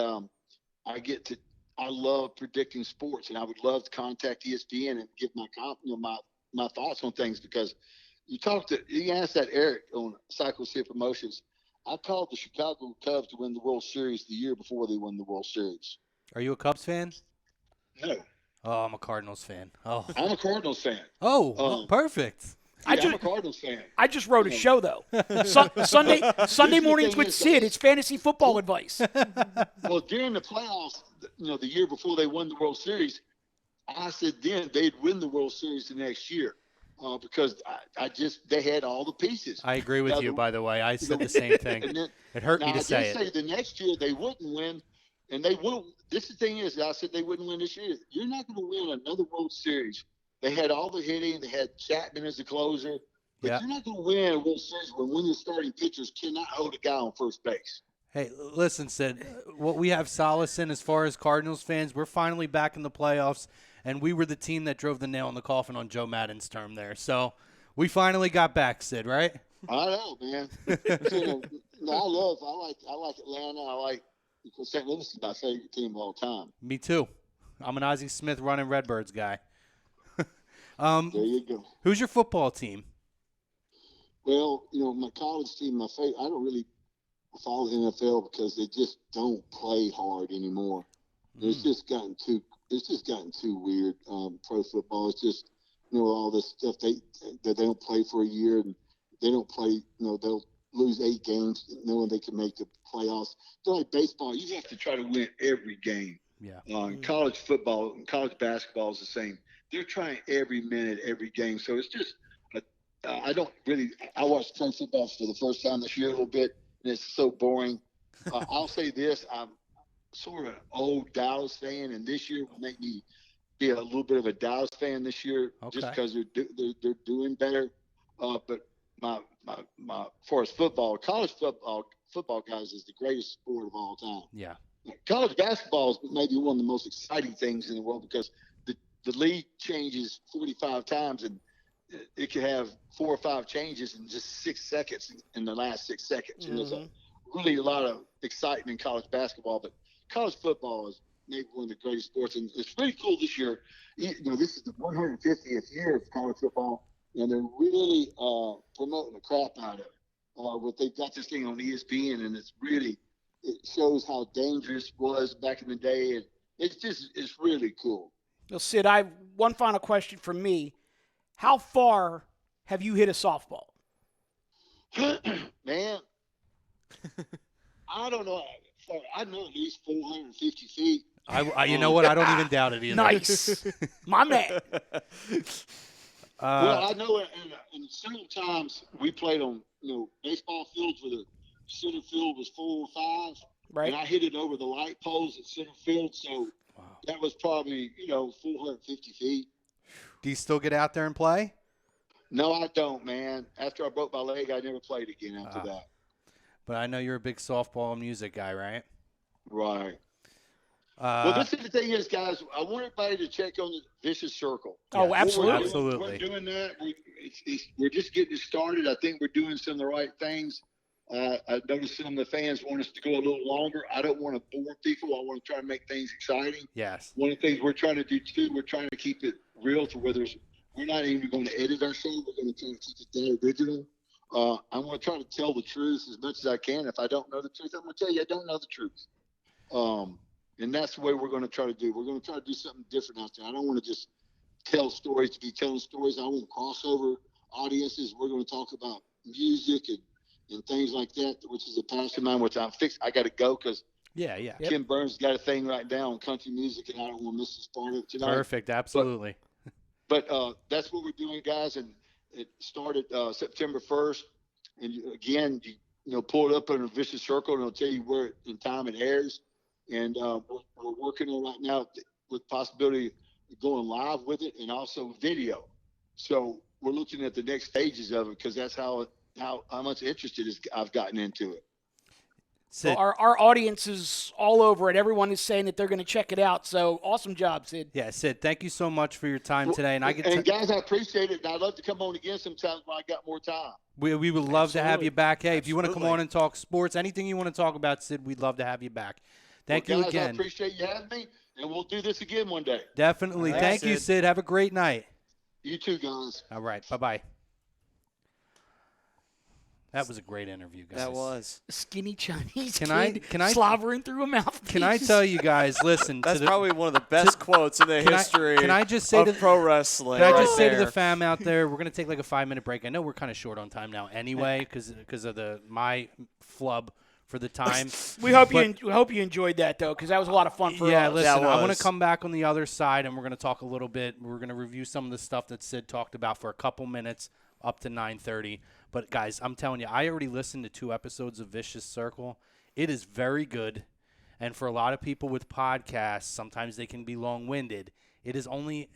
E: I love predicting sports, and I would love to contact ESPN and give my thoughts on things, because you asked that Eric on Sycho Sid Promotions. I called the Chicago Cubs to win the World Series the year before they won the World Series.
C: Are you a Cubs fan?
E: No.
C: Oh, I'm a Cardinals fan. Oh.
E: I'm a Cardinals fan.
C: Oh, perfect.
E: I'm a Cardinals fan.
D: I just wrote a show, though. Sunday mornings with Sid. It's fantasy football advice.
E: Well, during the playoffs, the year before they won the World Series, I said then they'd win the World Series the next year, because they had all the pieces.
C: I agree with you, by the way. I said the same thing. It hurt me to say it.
E: I did say the next year they wouldn't win, and they won't. This is the thing is, I said they wouldn't win this year. You're not going to win another World Series. They had all the hitting. They had Chapman as the closer. But you're not going to win a World Series when your starting pitchers cannot hold a guy on first base.
C: Hey, listen, Sid, what we have solace in as far as Cardinals fans, we're finally back in the playoffs, and we were the team that drove the nail in the coffin on Joe Madden's term there. So we finally got back, Sid, right?
E: I know, man. I like Atlanta. I like St. Louis is my favorite team of all time.
C: Me too. I'm an Ozzie Smith running Redbirds guy.
E: There you go.
C: Who's your football team?
E: Well, my college team, my favorite. I don't really follow the NFL because they just don't play hard anymore. It's just gotten too weird. Pro football, it's just all this stuff that they don't play for a year, and they don't play. They'll lose 8 games knowing they can make the playoffs. They're like baseball. You have to try to win every game.
C: Yeah.
E: College football and college basketball is the same. They're trying every minute, every game. So it's just I watched pro football for the first time this year a little bit, and it's so boring. I'll say this: I'm sort of an old Dallas fan, and this year will make me be a little bit of a Dallas fan this year, just because they're doing better. But my as far as football, college football, guys, is the greatest sport of all time.
C: Yeah.
E: College basketball is maybe one of the most exciting things in the world, because the league changes 45 times, and it could have 4 or 5 changes in just 6 seconds in the last 6 seconds. And there's really a lot of excitement in college basketball, but college football is maybe one of the greatest sports. And it's pretty cool this year. This is the 150th year of college football, and they're really promoting the crap out of it. They've got this thing on ESPN, and it shows how dangerous it was back in the day. And it's really cool.
D: Well, Sid, I have one final question from me. How far have you hit a softball?
E: Man, I don't know. I know at least 450 feet.
C: You know what? I don't even doubt it either.
D: Nice. My man.
E: Well, I know in several times we played on baseball fields where the center field was 4 or 5.
D: Right.
E: And I hit it over the light poles at center field, so that was probably 450 feet.
C: Do you still get out there and play?
E: No, I don't, man. After I broke my leg, I never played again after that.
C: But I know you're a big softball and music guy, right?
E: Right. Well, this is the thing is, guys, I want everybody to check on the Vicious Circle.
D: Oh, absolutely.
C: Absolutely.
E: We're doing that. We're just getting started. I think we're doing some of the right things. I noticed some of the fans want us to go a little longer. I don't want to bore people. I want to try to make things exciting.
C: Yes.
E: One of the things we're trying to do, too, we're trying to keep it real to where we're not even going to edit our show. We're going to try to keep it that original. I'm going to try to tell the truth as much as I can. If I don't know the truth, I'm going to tell you I don't know the truth. And that's the way we're going to try to do. We're going to try to do something different out there. I don't want to just tell stories to be telling stories. I want crossover audiences. We're going to talk about music and things like that, which is a passion of mine, which I'm fixed. I got to go because Kim Burns got a thing right now on country music, and I don't want to miss this part of it tonight.
C: Perfect. Absolutely.
E: But that's what we're doing, guys. And it started September 1st. And again, you pull it up in a Vicious Circle, and it'll tell you where in time it airs. And we're working on right now with possibility of going live with it and also video. So we're looking at the next stages of it because that's how much interested I've gotten into it.
C: Sid.
D: Well, our audience is all over it. Everyone is saying that they're going to check it out. So awesome job, Sid.
C: Yeah, Sid, thank you so much for your time today.
E: And guys, I appreciate it. And I'd love to come on again sometimes when I got more time.
C: We would love to have you back. Hey, if you want to come
B: Absolutely.
C: on and talk sports, anything you want to talk about, Sid, we'd love to have you back. Thank you
E: Guys,
C: again.
E: I appreciate you having me, and we'll do this again one day.
C: Definitely.
B: All right,
C: Thank you,
B: Sid.
C: Sid. Have a great night.
E: You too, guys.
C: All right. Bye-bye. That was a great interview, guys.
B: That was.
D: Skinny Chinese
C: Can I-
D: kid
C: can I-
D: slobbering through a mouthpiece.
C: Can I tell you guys, listen.
B: That's
C: to the,
B: probably one of the best quotes in the
C: can I-
B: history
C: can I just say
B: of
C: to-
B: pro wrestling.
C: Can I
B: right
C: just say to
B: there.
C: the fam out there, we're going to take like a 5-minute break. I know we're kind of short on time now anyway because of my flub for the time.
D: We hope you enjoyed that though, because that was a lot of fun for
C: Yeah,
D: us.
C: listen,
B: That
C: I want
B: was.
C: to come back on the other side, and we're going to talk a little bit. We're going to review some of the stuff that Sid talked about for a couple minutes up to 9:30. But, guys, I'm telling you, I already listened to 2 episodes of Vicious Circle. It is very good. And for a lot of people with podcasts, sometimes they can be long-winded. It is only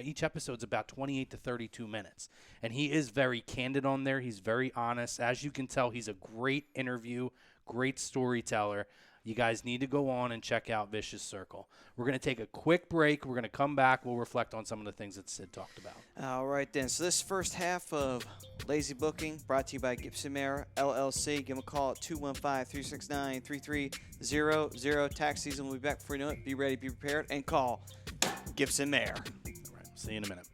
C: each episode's about 28 to 32 minutes. And he is very candid on there. He's very honest. As you can tell, he's a great interview, great storyteller. You guys need to go on and check out Vicious Circle. We're going to take a quick break. We're going to come back. We'll reflect on some of the things that Sid talked about.
B: All right, then. So this first half of Lazy Booking brought to you by Gibson Mara, LLC. Give them a call at 215-369-3300. Tax season will be back before you know it. Be ready, be prepared, and call Gibson Mara.
C: All right, see you in a minute.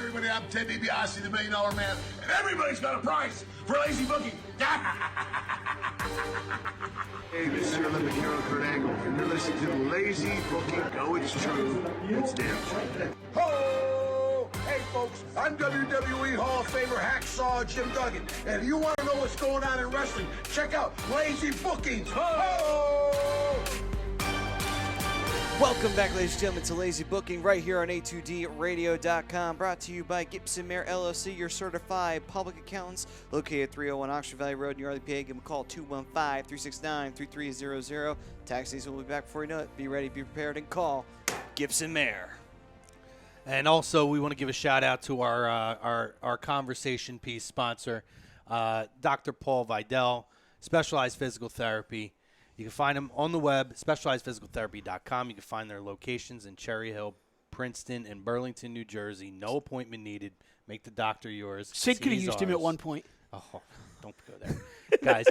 A: everybody? I'm Ted DiBiase, the $1 Million Man, and everybody's got a price for lazy booking. Hey, this is your Olympic hero, Kurt Angle, and you're listening to Lazy Booking. Go, it's true. It's damn true. Ho! Hey, folks, I'm WWE Hall of Famer Hacksaw Jim Duggan, and if you want to know what's going on in wrestling, check out Lazy Bookings. Ho!
B: Welcome back, ladies and gentlemen, to Lazy Booking right here on A2DRadio.com. Brought to you by Gibson Mayer LLC, your certified public accountants, located at 301 Oxford Valley Road in Yardley, PA. Give them a call, 215-369-3300. Tax season will be back before you know it. Be ready, be prepared, and call Gibson Mayer.
C: And also, we want to give a shout out to our conversation piece sponsor, Dr. Paul Vidal, Specialized Physical Therapy. You can find them on the web, specializedphysicaltherapy.com. You can find their locations in Cherry Hill, Princeton, and Burlington, New Jersey. No appointment needed. Make the doctor yours.
D: Sid could have used him at one point.
C: Oh, don't go there. Guys,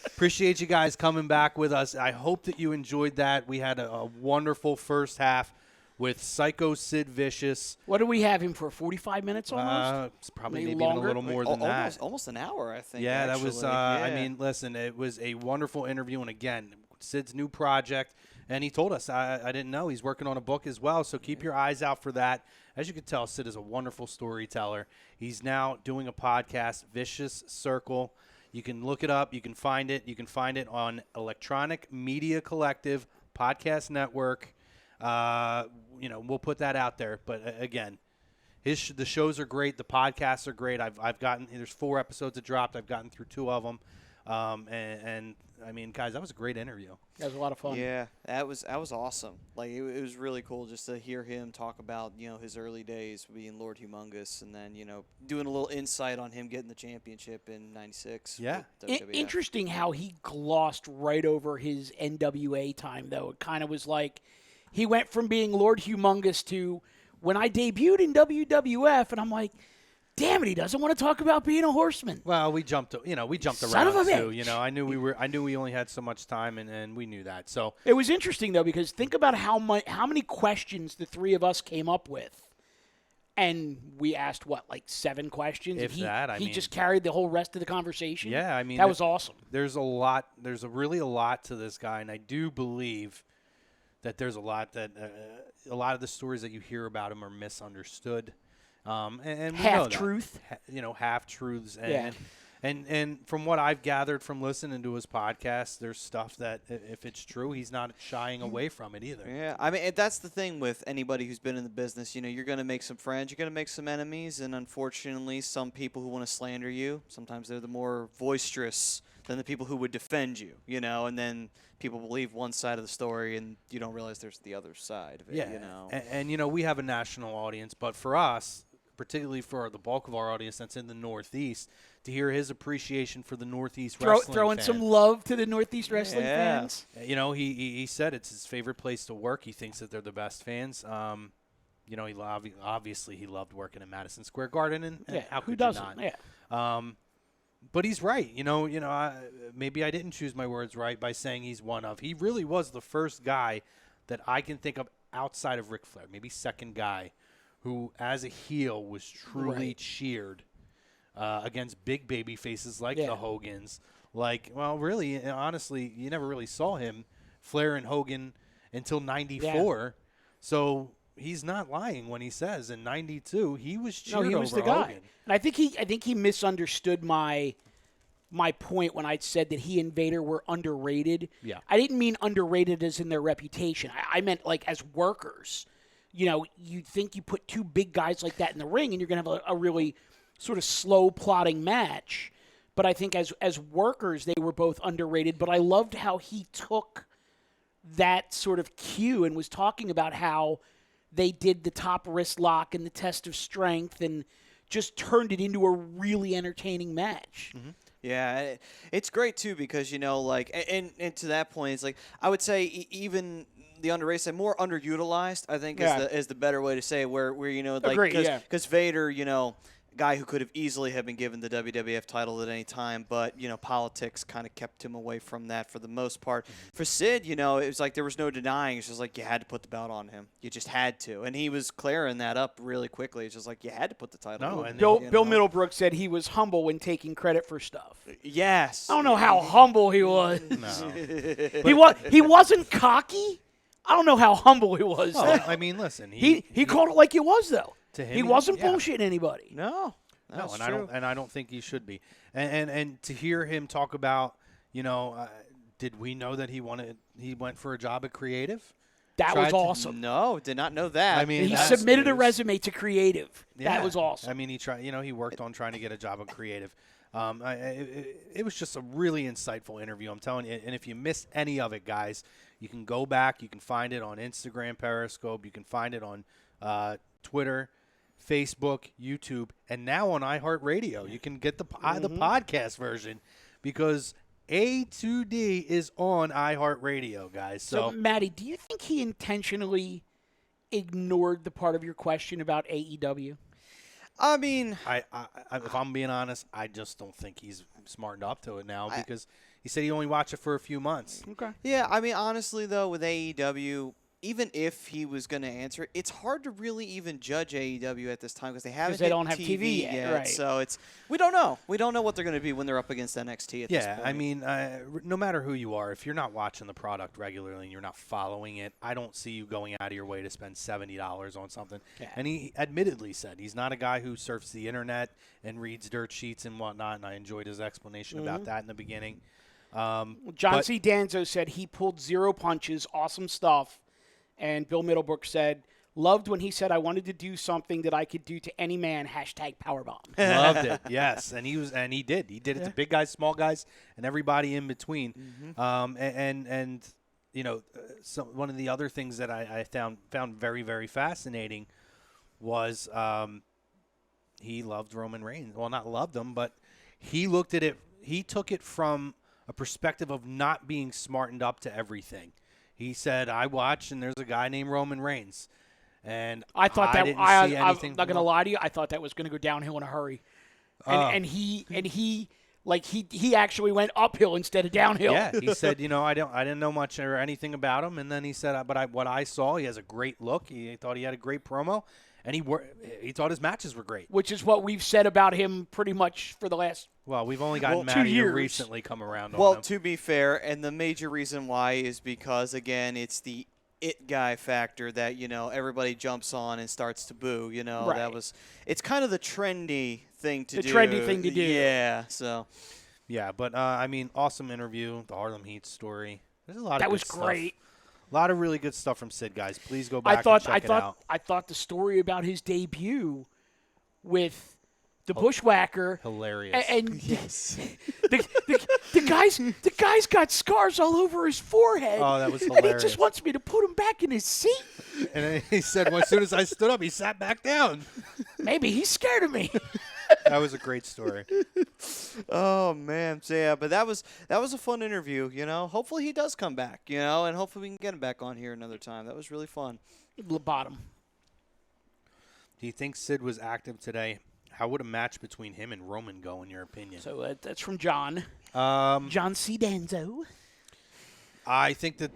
C: appreciate you guys coming back with us. I hope that you enjoyed that. We had a wonderful first half with Sycho Sid Vicious.
D: What do we have him for, 45 minutes almost?
C: It's probably
D: Maybe
C: maybe even a
D: longer?
C: little more than that.
B: Almost an hour, I think.
C: Yeah,
B: actually.
C: that was, I mean, listen, it was a wonderful interview. And again, Sid's new project. And he told us, I didn't know, he's working on a book as well. So keep your eyes out for that. As you can tell, Sid is a wonderful storyteller. He's now doing a podcast, Vicious Circle. You can look it up. You can find it. You can find it on Electronic Media Collective Podcast Network. We'll put that out there. But again, the shows are great. The podcasts are great. I've gotten, there's 4 episodes that dropped. I've gotten through 2 of them. And I mean, guys, that was a great interview.
D: That was a lot of fun.
B: Yeah, that was awesome. Like it was really cool just to hear him talk about his early days being Lord Humongous, and then doing a little insight on him getting the championship in '96.
C: Yeah,
D: interesting how he glossed right over his NWA time though. It kind of was like he went from being Lord Humongous to when I debuted in WWF, and I'm like, damn it, he doesn't want to talk about being a horseman.
C: Well, we jumped
D: Son
C: around
D: of a
C: too.
D: bitch.
C: I knew we only had so much time, and we knew that. So
D: it was interesting though, because think about how many questions the 3 of us came up with, and we asked like 7 questions.
C: If
D: and
C: that,
D: he just carried the whole rest of the conversation.
C: Yeah, I mean
D: that was awesome.
C: There's really a lot to this guy, and I do believe that there's a lot of the stories that you hear about him are misunderstood. And
D: half truth,
C: half truths,
D: yeah.
C: And from what I've gathered from listening to his podcast, there's stuff that if it's true, he's not shying away from it either.
B: Yeah, I mean that's the thing with anybody who's been in the business. You're going to make some friends, you're going to make some enemies, and unfortunately, some people who want to slander you, sometimes they're the more boisterous than the people who would defend you. And then people believe one side of the story, and you don't realize there's the other side of it.
C: Yeah, and we have a national audience, but for us, particularly for the bulk of our audience that's in the Northeast, to hear his appreciation for the Northeast wrestling
D: throwing
C: fan.
D: some love to the Northeast wrestling fans.
C: He said it's his favorite place to work. He thinks that they're the best fans. He obviously he loved working in Madison Square Garden, and how could
D: who doesn't?
C: you not?
D: Yeah.
C: But he's right. Maybe I didn't choose my words right by saying he's one of. He really was the first guy that I can think of outside of Ric Flair, maybe second guy, who as a heel was truly cheered against big baby faces like the Hogans. Really, honestly, you never really saw him, Flair and Hogan, until '94. Yeah. So he's not lying when he says in '92 he was cheered
D: he was
C: over
D: the guy.
C: Hogan.
D: And I think he misunderstood my point when I said that he and Vader were underrated.
C: Yeah.
D: I didn't mean underrated as in their reputation. I meant like as workers. You think you put 2 big guys like that in the ring and you're going to have a really sort of slow plotting match. But I think as workers, they were both underrated. But I loved how he took that sort of cue and was talking about how they did the top wrist lock and the test of strength and just turned it into a really entertaining match.
B: Mm-hmm. Yeah, it's great too because and to that point, it's like I would say even the underrated side, more underutilized, I think is the better way to say it, where
D: Agreed,
B: because Vader, guy who could have easily have been given the WWF title at any time, but, politics kind of kept him away from that for the most part. For Sid, it was like there was no denying. It's just like you had to put the belt on him. You just had to. And he was clearing that up really quickly. It's just like you had to put the title on him.
D: Bill Middlebrook said he was humble when taking credit for stuff.
B: Yes.
D: I don't know how humble he was.
C: No.
D: He wasn't cocky. I don't know how humble he was.
C: Well, I mean, listen.
D: He called it like it was, though.
C: To him,
D: he wasn't bullshitting anybody.
B: No.
C: No,
B: That's
C: and
B: true.
C: I don't think he should be. And to hear him talk about, did we know that he went for a job at Creative?
D: That was awesome.
B: No, did not know that.
C: I mean,
D: he submitted a resume to Creative.
C: Yeah.
D: That was awesome.
C: I mean, he worked on trying to get a job at Creative. It was just a really insightful interview, I'm telling you. And if you missed any of it, guys, you can go back. You can find it on Instagram, Periscope. You can find it on Twitter, Facebook, YouTube, and now on iHeartRadio. You can get the podcast version because A2D is on iHeartRadio, guys.
D: So, Maddie, do you think he intentionally ignored the part of your question about AEW?
B: I mean,
C: I if I'm being honest, I just don't think he's smartened up to it now because he said he only watched it for a few months.
D: Okay.
B: Yeah, I mean, honestly, though, with AEW, even if he was going to answer, it's hard to really even judge AEW at this time because they don't have TV yet.
D: Right.
B: So we don't know. We don't know what they're going to be when they're up against NXT at this point.
C: Yeah, I mean, no matter who you are, if you're not watching the product regularly and you're not following it, I don't see you going out of your way to spend $70 on something.
D: Yeah.
C: And he admittedly said he's not a guy who surfs the internet and reads dirt sheets and whatnot, and I enjoyed his explanation about that in the beginning.
D: John C. Danzo said he pulled 0 punches, awesome stuff. And Bill Middlebrook said, loved when he said, I wanted to do something that I could do to any man, #powerbomb.
C: Loved it, yes. And he did. He did it to big guys, small guys, and everybody in between. So one of the other things that I found very, very fascinating was he loved Roman Reigns. Well, not loved him, but he looked at it. He took it from a perspective of not being smartened up to everything. He said, I watched, and there's a guy named Roman Reigns. And
D: I thought that
C: didn't see anything.
D: I'm not going to lie to you. I thought that was going to go downhill in a hurry. And he actually went uphill instead of downhill.
C: Yeah, he said, I didn't know much or anything about him. And then he said, what I saw, he has a great look. He thought he had a great promo. And he thought his matches were great.
D: Which is what we've said about him pretty much for the last
C: Well, we've only gotten
D: 2
C: Matty
D: years.
C: to recently come around on
B: Well,
C: him.
B: to be fair, and the major reason why is because, again, it's the it guy factor that, everybody jumps on and starts to boo.
D: Right.
B: It's kind of the trendy thing to do.
D: The trendy thing to do.
B: Yeah, so.
C: Yeah, but, awesome interview, the Harlem Heat story. There's a lot of
D: that
C: good
D: was
C: stuff.
D: great.
C: A lot of really good stuff from Sid, guys. Please go back and check it out.
D: I thought the story about his debut with the Bushwhacker
C: Hilarious.
D: and
B: Yes.
D: the guy's got scars all over his forehead.
C: Oh, that was
D: And
C: hilarious.
D: he just wants me to put him back in his seat.
C: And then he said, well, as soon as I stood up, he sat back down.
D: Maybe he's scared of me.
C: That was a great story.
B: Oh man, so yeah, but that was a fun interview. Hopefully he does come back. And hopefully we can get him back on here another time. That was really fun.
D: Bottom.
C: Do you think Sid was active today? How would a match between him and Roman go, in your opinion?
D: So that's from John.
C: John
D: C. Danzo.
C: I think that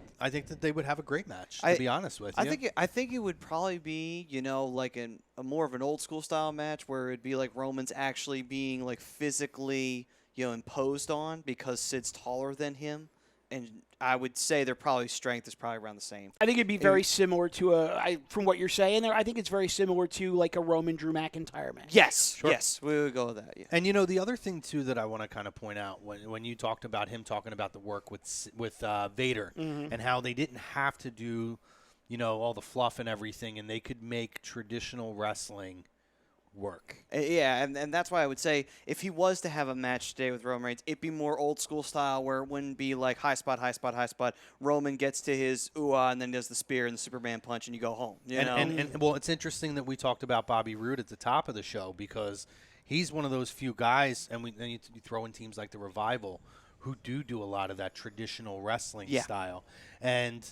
C: they would have a great match. To be honest with you,
B: I think it would probably be like a more of an old school style match where it'd be like Roman's actually being like physically imposed on because Sid's taller than him, and I would say their probably strength is probably around the same.
D: I think it'd be very similar to from what you're saying there, I think it's very similar to like a Roman Drew McIntyre match.
B: Yes,
C: Sure.
B: yes, we would go with that. Yeah.
C: And the other thing too that I want to kind of point out when you talked about him talking about the work with Vader and how they didn't have to do all the fluff and everything, and they could make traditional wrestling work.
B: Yeah, and that's why I would say if he was to have a match today with Roman Reigns, it'd be more old school style where it wouldn't be like high spot. Roman gets to his ooh-ah and then does the spear and the Superman punch and you go home.
C: And well, it's interesting that we talked about Bobby Roode at the top of the show because he's one of those few guys, and you throw in teams like the Revival who do a lot of that traditional wrestling style. And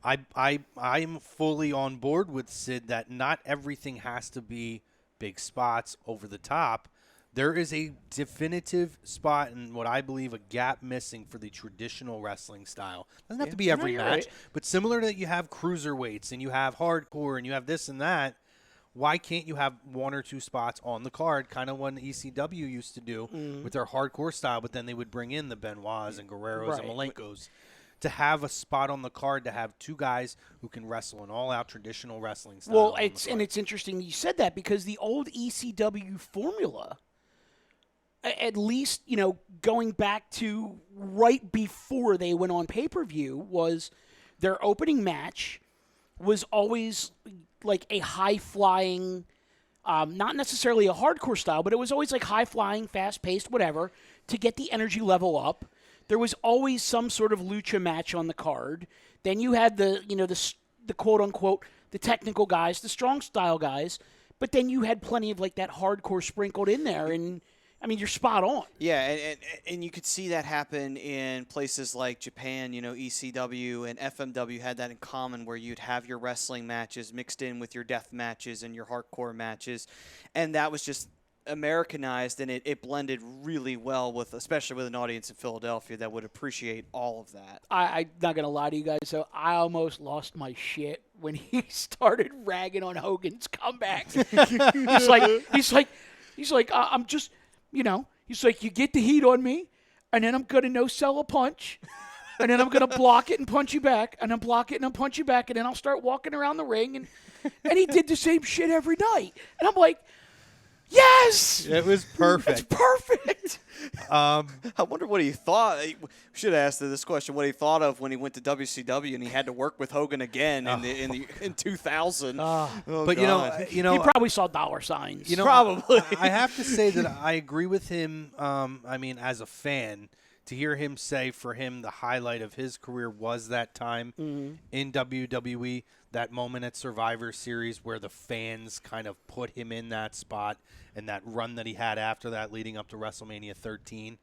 C: I'm fully on board with Sid that not everything has to be big spots, over the top. There is a definitive spot and what I believe a gap missing for the traditional wrestling style. Doesn't have to be every match,
D: right.
C: but similar to that you have cruiserweights and you have hardcore and you have this and that. Why can't you have one or two spots on the card, kind of what ECW used to do with their hardcore style, but then they would bring in the Benoits and Guerreros and Malenkos to have a spot on the card to have two guys who can wrestle an all-out traditional wrestling style.
D: Well, it's interesting you said that because the old ECW formula, at least, going back to right before they went on pay-per-view, was their opening match was always like a high-flying, not necessarily a hardcore style, but it was always like high-flying, fast-paced, whatever, to get the energy level up. There was always some sort of lucha match on the card. Then you had the quote-unquote, the technical guys, the strong-style guys, but then you had plenty of like that hardcore sprinkled in there, and I mean, you're spot on.
B: Yeah, and you could see that happen in places like Japan. ECW and FMW had that in common, where you'd have your wrestling matches mixed in with your death matches and your hardcore matches, and that was just Americanized, and it blended really well especially with an audience in Philadelphia that would appreciate all of that.
D: I'm not gonna lie to you guys, so I almost lost my shit when he started ragging on Hogan's comeback. he's like, I'm just. He's like, you get the heat on me, and then I'm going to no-sell a punch, and then I'm going to block it and punch you back, and then block it and then punch you back, and then I'll start walking around the ring. And he did the same shit every night. And I'm like, yes!
C: It was perfect.
D: It's perfect.
B: I wonder what he thought. We should have asked this question, what he thought of when he went to WCW and he had to work with Hogan again in 2000.
C: But
B: God.
D: He probably saw dollar signs.
B: Probably.
C: I have to say that I agree with him. As a fan, to hear him say for him the highlight of his career was that time in WWE, that moment at Survivor Series where the fans kind of put him in that spot, and that run that he had after that leading up to WrestleMania 13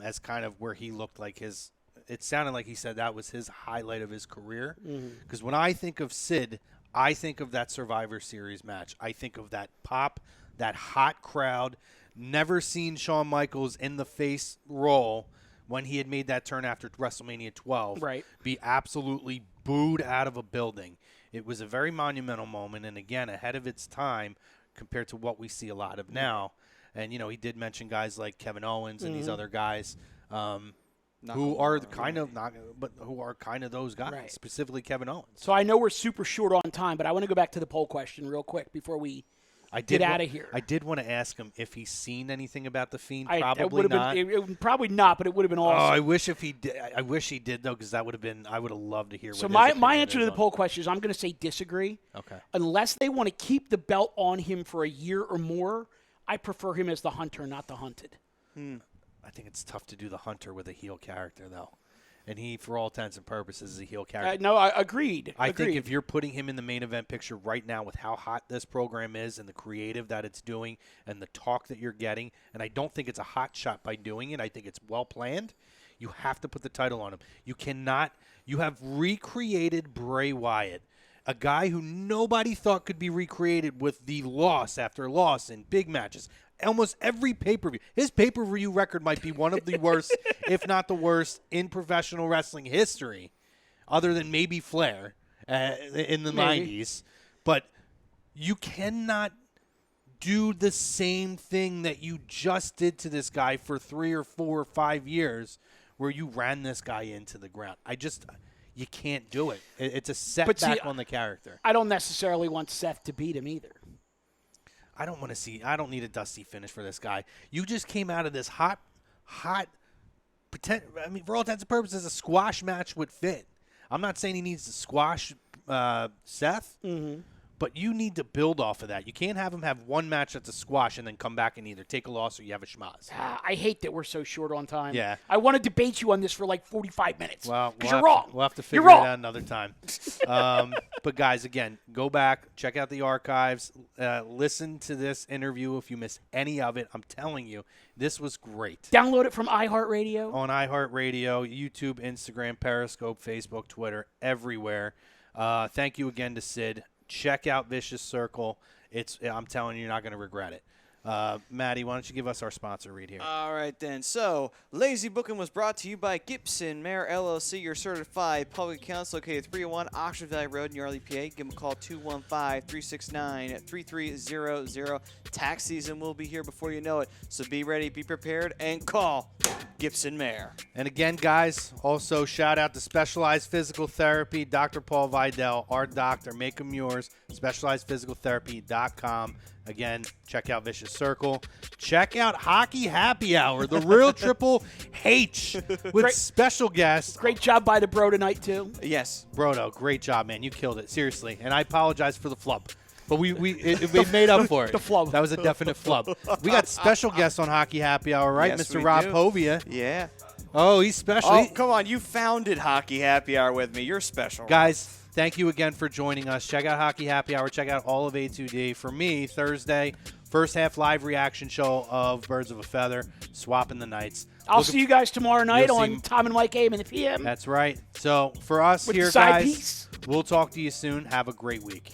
C: as kind of where he looked like it sounded like he said that was his highlight of his career. Because when I think of Sid, I think of that Survivor Series match. I think of that pop, that hot crowd. Never seen Shawn Michaels in the face roll when he had made that turn after WrestleMania 12 be absolutely booed out of a building. It was a very monumental moment, and again, ahead of its time compared to what we see a lot of now. And, he did mention guys like Kevin Owens and these other guys who are kind of those guys, specifically KevinOwens.
D: So I know we're super short on time, but I want to go back to the poll question real quick before we get out of here.
C: I did want to ask him if he's seen anything about The Fiend.
D: Probably not. Probably not, but it would have been awesome.
C: Oh, I wish he did. I wish he did, though, because I would have loved to hear.
D: So my answer to the poll question is I'm going to say disagree.
C: Okay.
D: Unless they want to keep the belt on him for a year or more, I prefer him as the hunter, not the hunted.
C: I think it's tough to do the hunter with a heel character, though. And he, for all intents and purposes, is a heel character.
D: No, I agreed.
C: I think if you're putting him in the main event picture right now with how hot this program is and the creative that it's doing and the talk that you're getting, and I don't think it's a hot shot by doing it. I think it's well planned. You have to put the title on him. You cannot. You have recreated Bray Wyatt, a guy who nobody thought could be recreated with the loss after loss in big matches. Almost every pay-per-view. His pay-per-view record might be one of the worst, if not the worst, in professional wrestling history, other than maybe Flair in the 90s. But you cannot do the same thing that you just did to this guy for 3 or 4 or 5 years where you ran this guy into the ground. You can't do it. It's a setback on the character.
D: I don't necessarily want Seth to beat him either.
C: I don't need a dusty finish for this guy. You just came out of this hot, for all intents and purposes, a squash match would fit. I'm not saying he needs to squash Seth, but you need to build off of that. You can't have him have one match that's a squash and then come back and either take a loss or you have a schmozz.
D: I hate that we're so short on time.
C: Yeah.
D: I want to debate you on this for like 45 minutes.
C: Well,
D: because you're wrong.
C: We'll have to figure it out another time. But, guys, again, go back, check out the archives, listen to this interview if you missed any of it. I'm telling you, this was great.
D: Download it from iHeartRadio.
C: On iHeartRadio, YouTube, Instagram, Periscope, Facebook, Twitter, everywhere. Thank you again to Sid. check out Vicious Circle. I'm telling you, you're not going to regret it. Maddie, why don't you give us our sponsor read here?
B: All right, then. So, Lazy Booking was brought to you by Gibson Mayor LLC, your certified public accounts located 301 Oxford Valley Road in Yardley, PA. Give them a call, 215-369-3300. Tax season will be here before you know it, so be ready, be prepared, and call Gibson Mayor.
C: And again, guys, also shout out to Specialized Physical Therapy, Dr. Paul Vidal, our doctor. Make them yours, specializedphysicaltherapy.com. Again, check out Vicious Circle. Check out Hockey Happy Hour, the real Triple H with special guests.
D: Great job by the bro tonight, too.
B: Yes.
C: Brodo, great job, man. You killed it, seriously. And I apologize for the flub. But we made up for it.
D: The flub.
C: That was a definite flub. We got special guests on Hockey Happy Hour, right?
B: Yes,
C: Mr.
B: we
C: Rob
B: do.
C: Povia.
B: Yeah.
C: Oh, he's special.
B: Oh, come on. You founded Hockey Happy Hour with me. You're special.
C: Guys, thank you again for joining us. Check out Hockey Happy Hour. Check out all of A2D. For me, Thursday, first half live reaction show of Birds of a Feather, swapping the nights.
D: I'll see you guys tomorrow night
C: You'll
D: on
C: see-
D: Tom and Mike AM in the PM.
C: That's right. So for us
D: With
C: here,
D: the side
C: guys,
D: piece.
C: we'll talk to you soon. Have a great week.